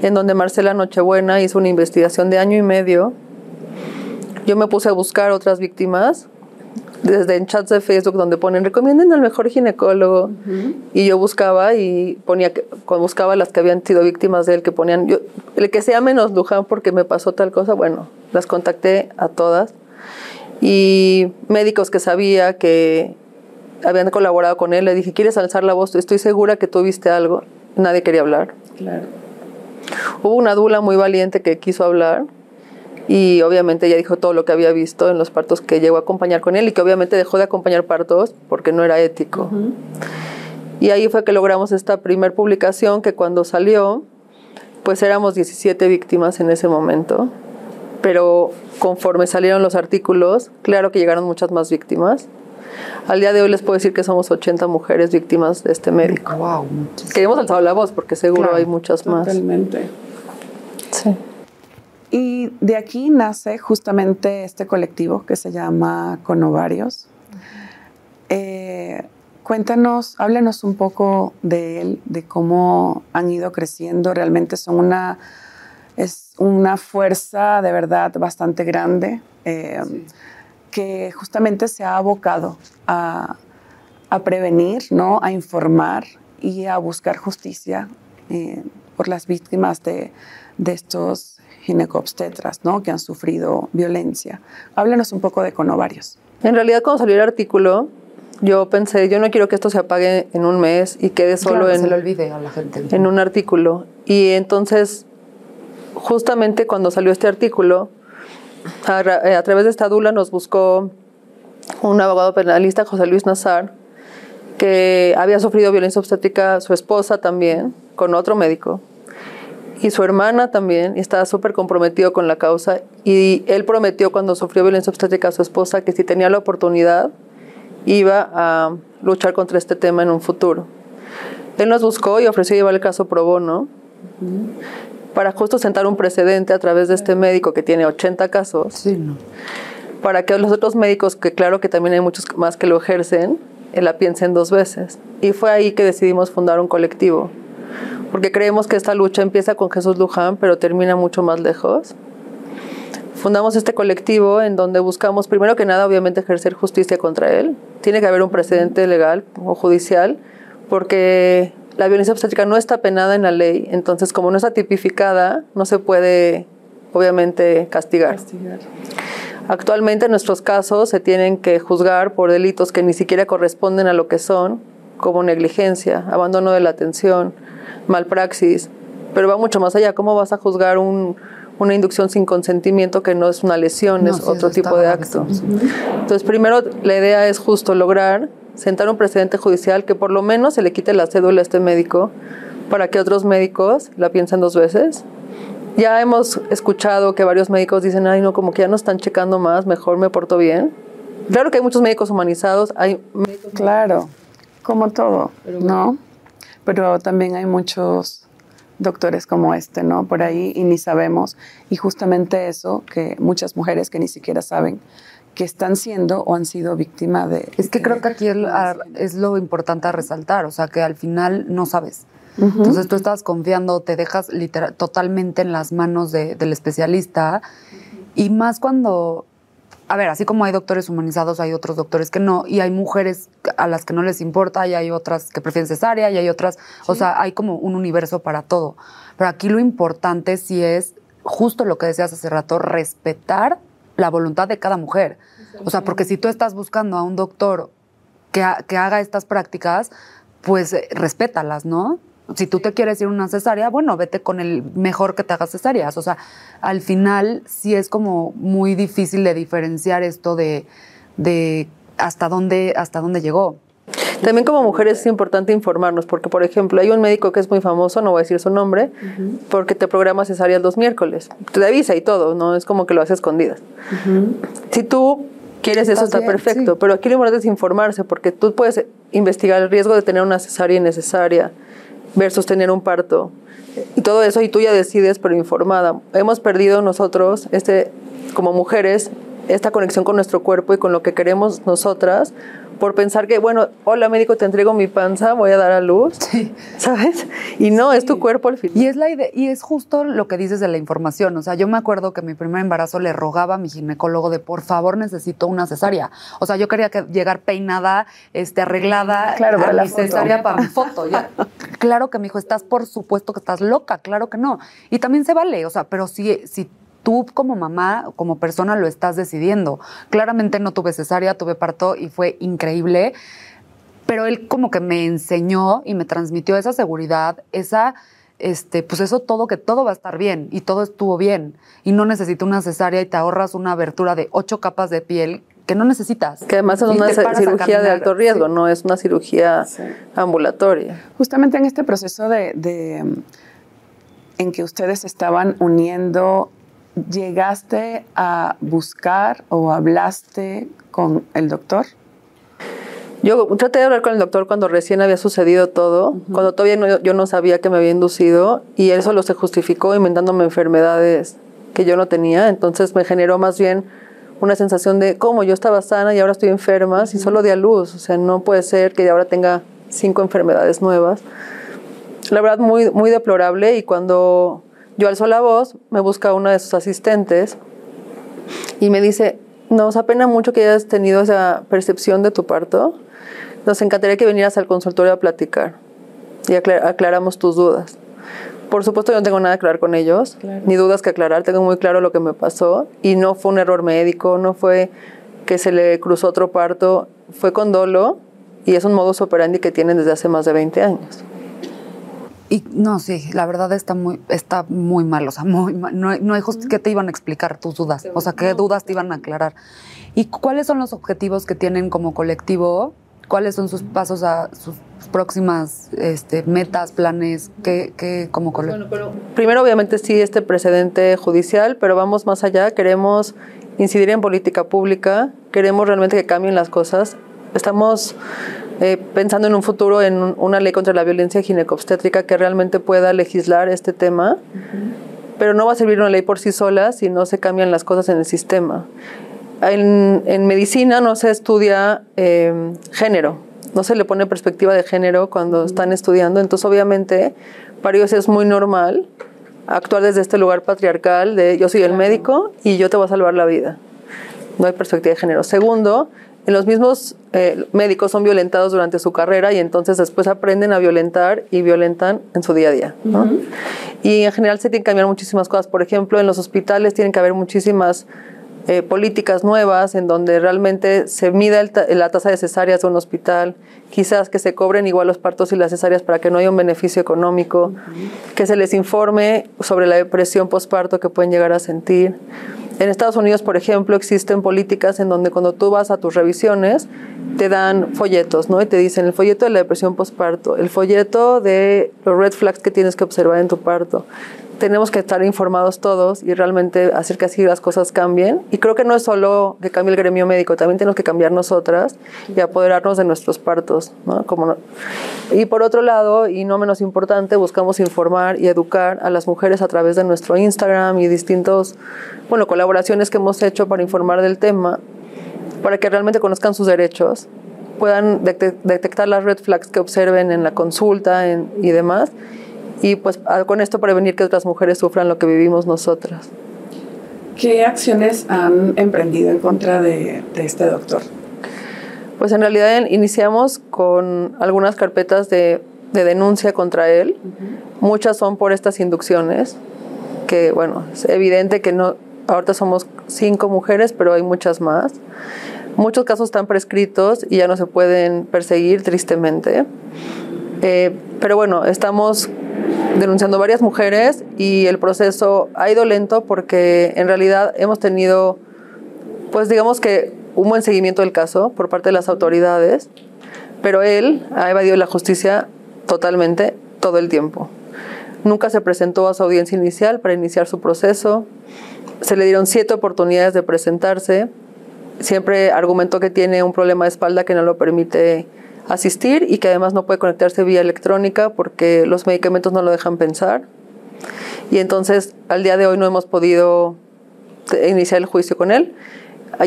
en donde Marcela Nochebuena hizo una investigación de 1 año y medio. Yo me puse a buscar otras víctimas, desde en chats de Facebook donde ponen recomienden al mejor ginecólogo, y yo buscaba y buscaba las que habían sido víctimas de él, que ponían, el que sea menos Luján porque me pasó tal cosa, bueno, las contacté a todas, y médicos que sabía que habían colaborado con él, le dije, ¿quieres alzar la voz? Estoy segura que tú viste algo. Nadie quería hablar. Claro. Hubo una dula muy valiente que quiso hablar y obviamente ella dijo todo lo que había visto en los partos que llegó a acompañar con él y que obviamente dejó de acompañar partos porque no era ético. Y ahí fue que logramos esta primer publicación que cuando salió, pues éramos 17 víctimas en ese momento, pero conforme salieron los artículos, claro que llegaron muchas más víctimas. Al día de hoy les puedo decir que somos 80 mujeres víctimas de este médico. Wow, que hemos alzado la voz porque seguro hay muchas más. Totalmente. Sí. Y de aquí nace justamente este colectivo que se llama Con Ovarios. Cuéntanos, háblanos un poco de él, de cómo han ido creciendo. Realmente es una fuerza de verdad bastante grande que justamente se ha abocado a prevenir, ¿no? A informar y a buscar justicia por las víctimas de estos ginecobstetras, ¿no? Que han sufrido violencia. Háblanos un poco de Conovarios. En realidad, cuando salió el artículo, yo pensé, yo no quiero que esto se apague en un mes y quede solo se le olvide a la gente. En un artículo. Y entonces, justamente cuando salió este artículo, a través de esta dula nos buscó un abogado penalista, José Luis Nazar, que había sufrido violencia obstétrica, su esposa también, con otro médico, y su hermana también, y estaba súper comprometido con la causa, y él prometió cuando sufrió violencia obstétrica a su esposa que si tenía la oportunidad iba a luchar contra este tema en un futuro. Él nos buscó y ofreció llevar el caso pro bono para justo sentar un precedente a través de este médico que tiene 80 casos, Sí, no. para que los otros médicos, que claro que también hay muchos más que lo ejercen, la piensen dos veces. Y fue ahí que decidimos fundar un colectivo, porque creemos que esta lucha empieza con Jesús Luján, pero termina mucho más lejos. Fundamos este colectivo en donde buscamos, primero que nada, obviamente, ejercer justicia contra él. Tiene que haber un precedente legal o judicial, porque la violencia obstétrica no está penada en la ley. Entonces, como no está tipificada, no se puede, obviamente, castigar. Actualmente, nuestros casos se tienen que juzgar por delitos que ni siquiera corresponden a lo que son, como negligencia, abandono de la atención, malpraxis. Pero va mucho más allá. ¿Cómo vas a juzgar una inducción sin consentimiento que no es una lesión, es otro tipo de acto? Entonces, primero, la idea es justo lograr sentar un precedente judicial que por lo menos se le quite la cédula a este médico para que otros médicos la piensen dos veces. Ya hemos escuchado que varios médicos dicen, ay no, como que ya no están checando más, mejor me porto bien. Claro que hay muchos médicos humanizados, hay médicos... Claro, como todo, ¿no? Pero también hay muchos doctores como este, ¿no? Por ahí y ni sabemos. Y justamente eso, que muchas mujeres que ni siquiera saben que están siendo o han sido víctimas de... Es que creo que aquí es lo importante a resaltar, o sea, que al final no sabes. Entonces tú estás confiando, te dejas totalmente en las manos del especialista y más cuando, a ver, así como hay doctores humanizados, hay otros doctores que no, y hay mujeres a las que no les importa, y hay otras que prefieren cesárea, y hay otras, o sea, hay como un universo para todo. Pero aquí lo importante sí es, justo lo que decías hace rato, respetar la voluntad de cada mujer. O sea, porque si tú estás buscando a un doctor que haga estas prácticas, pues respétalas, ¿no? Si tú te quieres ir a una cesárea, bueno, vete con el mejor que te haga cesáreas. O sea, al final sí es como muy difícil de diferenciar esto de hasta dónde llegó. También como mujeres es importante informarnos, porque por ejemplo hay un médico que es muy famoso, no voy a decir su nombre, porque te programa cesáreas los miércoles. Te avisa y todo, no es como que lo hace escondidas. Si tú quieres eso está perfecto, sí. Pero aquí lo importante es informarse, porque tú puedes investigar el riesgo de tener una cesárea innecesaria versus tener un parto. Y todo eso, y tú ya decides, pero informada. Hemos perdido nosotros, como mujeres, esta conexión con nuestro cuerpo y con lo que queremos nosotras, por pensar que, bueno, hola médico, te entrego mi panza, voy a dar a luz, ¿sabes? Y no, es tu cuerpo al final. Y es la idea, y es justo lo que dices de la información. O sea, yo me acuerdo que mi primer embarazo le rogaba a mi ginecólogo de, por favor, necesito una cesárea. O sea, yo quería llegar peinada, arreglada, claro, a mi cesárea para mi foto. Ya. Claro que me dijo, por supuesto que estás loca, claro que no. Y también se vale, o sea, pero si tú como mamá, como persona lo estás decidiendo. Claramente no tuve cesárea, tuve parto y fue increíble, pero él como que me enseñó y me transmitió esa seguridad, pues eso todo, que todo va a estar bien y todo estuvo bien y no necesito una cesárea y te ahorras una abertura de 8 capas de piel que no necesitas. Que además es una cirugía de alto riesgo, no es una cirugía ambulatoria. Justamente en este proceso en que ustedes estaban uniendo, ¿llegaste a buscar o hablaste con el doctor? Yo traté de hablar con el doctor cuando recién había sucedido todo, cuando todavía yo no sabía que me había inducido, y él solo se justificó inventándome enfermedades que yo no tenía. Entonces me generó más bien una sensación de cómo yo estaba sana y ahora estoy enferma, si solo di a luz. O sea, no puede ser que ahora tenga 5 enfermedades nuevas. La verdad, muy, muy deplorable. Y cuando yo alzo la voz, me busca una de sus asistentes y me dice, nos apena mucho que hayas tenido esa percepción de tu parto. Nos encantaría que vinieras al consultorio a platicar y aclaramos tus dudas. Por supuesto, yo no tengo nada que aclarar con ellos, ni dudas que aclarar. Tengo muy claro lo que me pasó y no fue un error médico, no fue que se le cruzó otro parto, fue con dolo y es un modus operandi que tienen desde hace más de 20 años. Y no, sí, la verdad está muy mal, o sea, muy mal. No hay ¿qué te iban a explicar tus dudas? O sea, ¿qué dudas te iban a aclarar? ¿Y cuáles son los objetivos que tienen como colectivo? ¿Cuáles son sus pasos a sus próximas metas, planes? ¿Qué como colectivo? Bueno, primero, obviamente, sí, este precedente judicial, pero vamos más allá. Queremos incidir en política pública, queremos realmente que cambien las cosas. Estamos pensando en un futuro en una ley contra la violencia ginecobstétrica que realmente pueda legislar este tema, pero no va a servir una ley por sí sola si no se cambian las cosas en el sistema. En medicina no se estudia género, no se le pone perspectiva de género cuando están estudiando, entonces obviamente para ellos es muy normal actuar desde este lugar patriarcal de yo soy el médico y yo te voy a salvar la vida. No hay perspectiva de género. Segundo, en los mismos médicos son violentados durante su carrera y entonces después aprenden a violentar y violentan en su día a día, ¿no? Y en general se tienen que cambiar muchísimas cosas. Por ejemplo, en los hospitales tienen que haber muchísimas políticas nuevas en donde realmente se mida la tasa de cesáreas de un hospital, quizás que se cobren igual los partos y las cesáreas para que no haya un beneficio económico, que se les informe sobre la depresión postparto que pueden llegar a sentir. En Estados Unidos, por ejemplo, existen políticas en donde cuando tú vas a tus revisiones te dan folletos, ¿no? Y te dicen el folleto de la depresión postparto, el folleto de los red flags que tienes que observar en tu parto. Tenemos que estar informados todos y realmente hacer que así las cosas cambien. Y creo que no es solo que cambie el gremio médico, también tenemos que cambiar nosotras y apoderarnos de nuestros partos, ¿no? Y por otro lado, y no menos importante, buscamos informar y educar a las mujeres a través de nuestro Instagram y distintos, colaboraciones que hemos hecho para informar del tema, para que realmente conozcan sus derechos, puedan detectar las red flags que observen en la consulta y demás, y pues con esto prevenir que otras mujeres sufran lo que vivimos nosotras. ¿Qué acciones han emprendido en contra de este doctor? Pues en realidad iniciamos con algunas carpetas de denuncia contra él. Muchas son por estas inducciones, que es evidente que no, ahorita somos 5 mujeres, pero hay muchas más. Muchos casos están prescritos y ya no se pueden perseguir, tristemente. Pero estamos denunciando varias mujeres y el proceso ha ido lento porque en realidad hemos tenido, digamos que un buen seguimiento del caso por parte de las autoridades, pero él ha evadido la justicia totalmente todo el tiempo. Nunca se presentó a su audiencia inicial para iniciar su proceso. Se le dieron 7 oportunidades de presentarse. Siempre argumentó que tiene un problema de espalda que no lo permite asistir y que además no puede conectarse vía electrónica porque los medicamentos no lo dejan pensar. Y entonces, al día de hoy no hemos podido iniciar el juicio con él.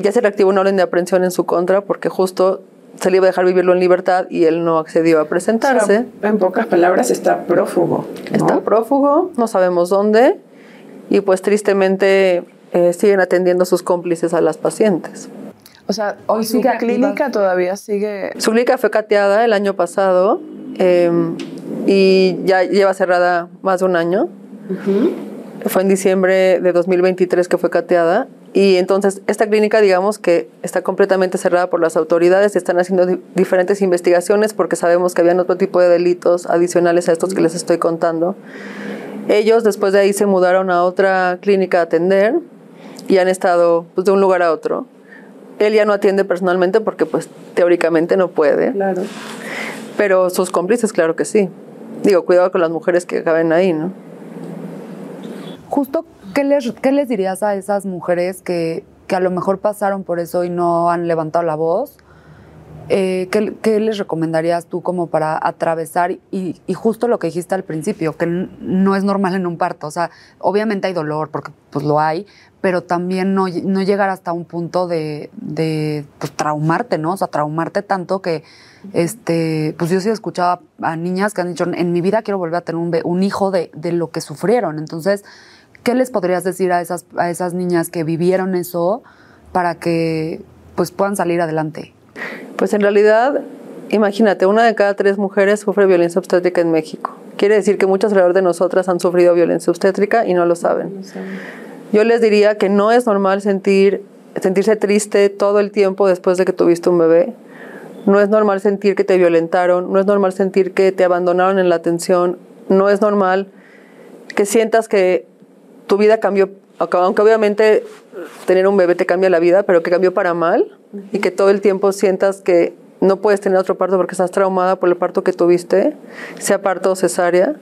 Ya se reactivó una orden de aprehensión en su contra porque justo se le iba a dejar vivirlo en libertad y él no accedió a presentarse. O sea, en pocas palabras, está prófugo, ¿no? Está prófugo, no sabemos dónde, y pues tristemente siguen atendiendo sus cómplices a las pacientes. O sea, hoy su clínica todavía sigue... Su clínica fue cateada el año pasado y ya lleva cerrada más de un año. Fue en diciembre de 2023 que fue cateada. Y entonces esta clínica, digamos que está completamente cerrada por las autoridades. Están haciendo diferentes investigaciones porque sabemos que habían otro tipo de delitos adicionales a estos que les estoy contando. Ellos después de ahí se mudaron a otra clínica a atender y han estado de un lugar a otro. Él ya no atiende personalmente porque teóricamente no puede. Claro. Pero sus cómplices, claro que sí. Digo, cuidado con las mujeres que acaben ahí, ¿no? Justo, ¿qué les dirías a esas mujeres que a lo mejor pasaron por eso y no han levantado la voz? ¿qué les recomendarías tú como para atravesar? Y justo lo que dijiste al principio, que no es normal en un parto. O sea, obviamente hay dolor, porque pues lo hay, pero también no llegar hasta un punto de pues, traumarte, ¿no? O sea, traumarte tanto que, pues yo sí he escuchado a niñas que han dicho, en mi vida quiero volver a tener un hijo de lo que sufrieron. Entonces, ¿qué les podrías decir a esas niñas que vivieron eso para que pues puedan salir adelante? Pues en realidad, imagínate, 1 de cada 3 mujeres sufre violencia obstétrica en México. Quiere decir que muchas alrededor de nosotras han sufrido violencia obstétrica y no lo saben. Yo les diría que no es normal sentirse triste todo el tiempo después de que tuviste un bebé. No es normal sentir que te violentaron, no es normal sentir que te abandonaron en la atención, no es normal que sientas que tu vida cambió, aunque obviamente tener un bebé te cambia la vida, pero que cambió para mal, y que todo el tiempo sientas que no puedes tener otro parto porque estás traumada por el parto que tuviste, sea parto o cesárea.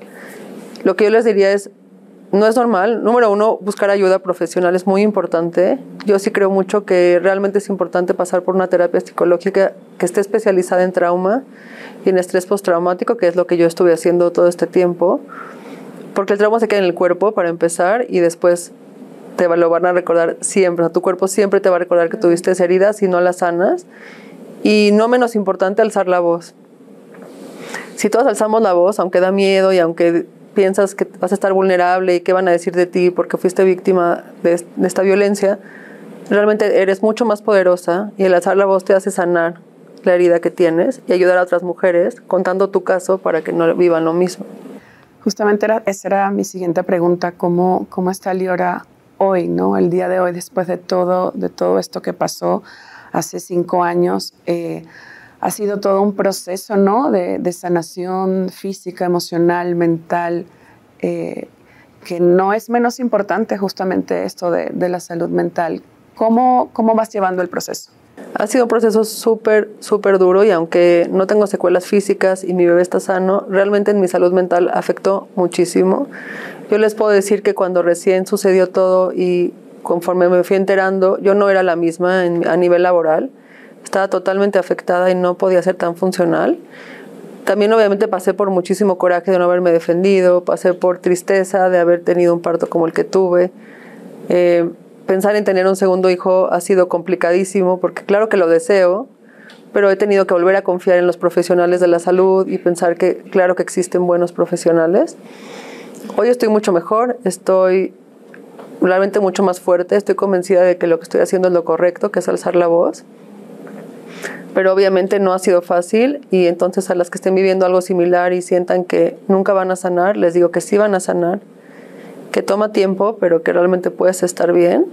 Lo que yo les diría es, no es normal. Número 1, buscar ayuda profesional es muy importante. Yo sí creo mucho que realmente es importante pasar por una terapia psicológica que esté especializada en trauma y en estrés postraumático, que es lo que yo estuve haciendo todo este tiempo, porque el trauma se queda en el cuerpo para empezar y después lo van a recordar siempre. Tu cuerpo siempre te va a recordar que tuviste heridas si no las sanas. Y no menos importante, alzar la voz. Si todos alzamos la voz, aunque da miedo y aunque piensas que vas a estar vulnerable y qué van a decir de ti porque fuiste víctima de esta violencia, realmente eres mucho más poderosa, y el alzar la voz te hace sanar la herida que tienes y ayudar a otras mujeres contando tu caso para que no vivan lo mismo. Justamente esa era mi siguiente pregunta. ¿Cómo está Liora hoy, ¿no? El día de hoy, después de todo esto que pasó hace 5 años? Ha sido todo un proceso, ¿no? de sanación física, emocional, mental, que no es menos importante justamente esto de la salud mental. ¿Cómo vas llevando el proceso? Ha sido un proceso súper, súper duro, y aunque no tengo secuelas físicas y mi bebé está sano, realmente en mi salud mental afectó muchísimo. Yo les puedo decir que cuando recién sucedió todo y conforme me fui enterando, yo no era la misma a nivel laboral. Estaba totalmente afectada y no podía ser tan funcional. También obviamente pasé por muchísimo coraje de no haberme defendido, pasé por tristeza de haber tenido un parto como el que tuve. Pensar en tener un segundo hijo ha sido complicadísimo porque claro que lo deseo, pero he tenido que volver a confiar en los profesionales de la salud y pensar que claro que existen buenos profesionales. Hoy estoy mucho mejor, estoy realmente mucho más fuerte, estoy convencida de que lo que estoy haciendo es lo correcto, que es alzar la voz. Pero obviamente no ha sido fácil, y entonces a las que estén viviendo algo similar y sientan que nunca van a sanar, les digo que sí van a sanar, que toma tiempo, pero que realmente puedes estar bien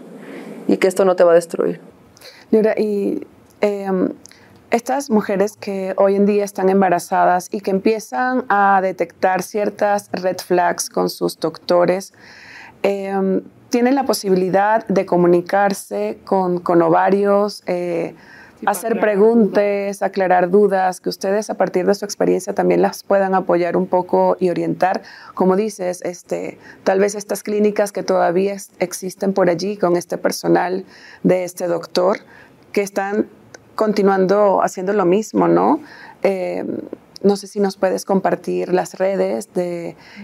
y que esto no te va a destruir. Liora, y estas mujeres que hoy en día están embarazadas y que empiezan a detectar ciertas red flags con sus doctores, tienen la posibilidad de comunicarse con ovarios, hacer preguntas, aclarar dudas, que ustedes a partir de su experiencia también las puedan apoyar un poco y orientar. Como dices, tal vez estas clínicas que todavía existen por allí con este personal de este doctor que están continuando haciendo lo mismo, ¿no? No sé si nos puedes compartir las redes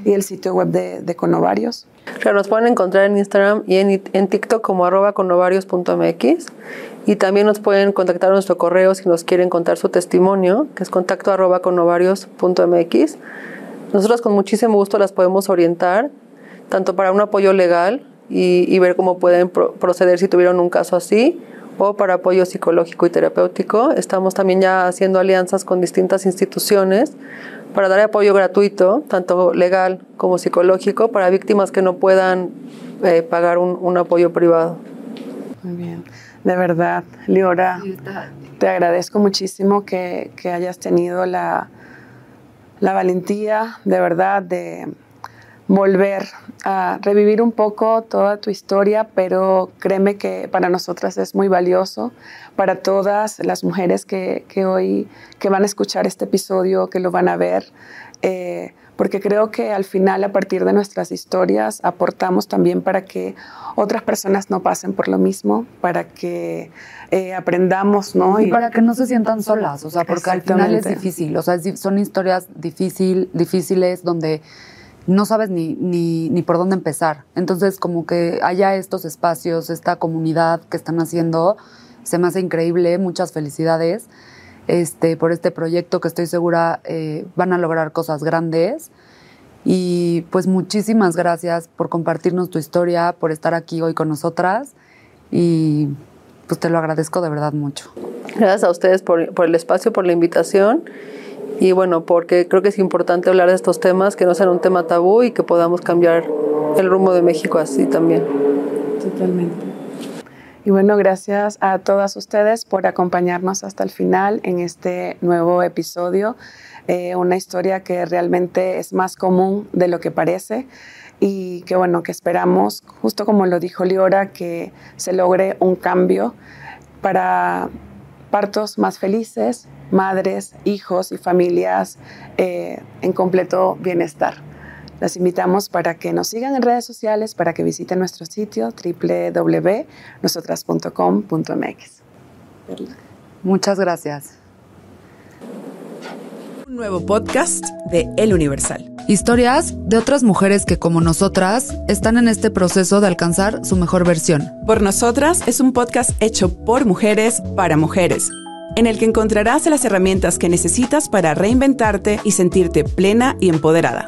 y el sitio web de Conovarios. Claro, nos pueden encontrar en Instagram y en TikTok como @conovarios.mx, y también nos pueden contactar a nuestro correo si nos quieren contar su testimonio, que es contacto@conovarios.mx. Nosotros con muchísimo gusto las podemos orientar, tanto para un apoyo legal y ver cómo pueden proceder si tuvieron un caso así, o para apoyo psicológico y terapéutico. Estamos también ya haciendo alianzas con distintas instituciones para dar apoyo gratuito, tanto legal como psicológico, para víctimas que no puedan pagar un apoyo privado. Muy bien. De verdad, Liora, te agradezco muchísimo que hayas tenido la valentía, de verdad, de volver a revivir un poco toda tu historia, pero créeme que para nosotras es muy valioso, para todas las mujeres que hoy van a escuchar este episodio, que lo van a ver, porque creo que al final, a partir de nuestras historias, aportamos también para que otras personas no pasen por lo mismo, para que aprendamos, ¿no? Y para que no se sientan solas, o sea, porque al final es difícil, o sea, son historias difíciles donde no sabes ni por dónde empezar. Entonces, como que haya estos espacios, esta comunidad que están haciendo, se me hace increíble. Muchas felicidades por este proyecto que estoy segura van a lograr cosas grandes. Y pues muchísimas gracias por compartirnos tu historia, por estar aquí hoy con nosotras. Y pues te lo agradezco de verdad mucho. Gracias a ustedes por el espacio, por la invitación. Y bueno, porque creo que es importante hablar de estos temas, que no sean un tema tabú y que podamos cambiar el rumbo de México así también. Totalmente. Y bueno, gracias a todas ustedes por acompañarnos hasta el final en este nuevo episodio. Una historia que realmente es más común de lo que parece y que bueno, que esperamos, justo como lo dijo Liora, que se logre un cambio para partos más felices, madres, hijos y familias en completo bienestar. Las invitamos para que nos sigan en redes sociales, para que visiten nuestro sitio www.nosotras.com.mx. Muchas gracias. Un nuevo podcast de El Universal. Historias de otras mujeres que, como nosotras, están en este proceso de alcanzar su mejor versión. Por Nosotras es un podcast hecho por mujeres para mujeres, en el que encontrarás las herramientas que necesitas para reinventarte y sentirte plena y empoderada.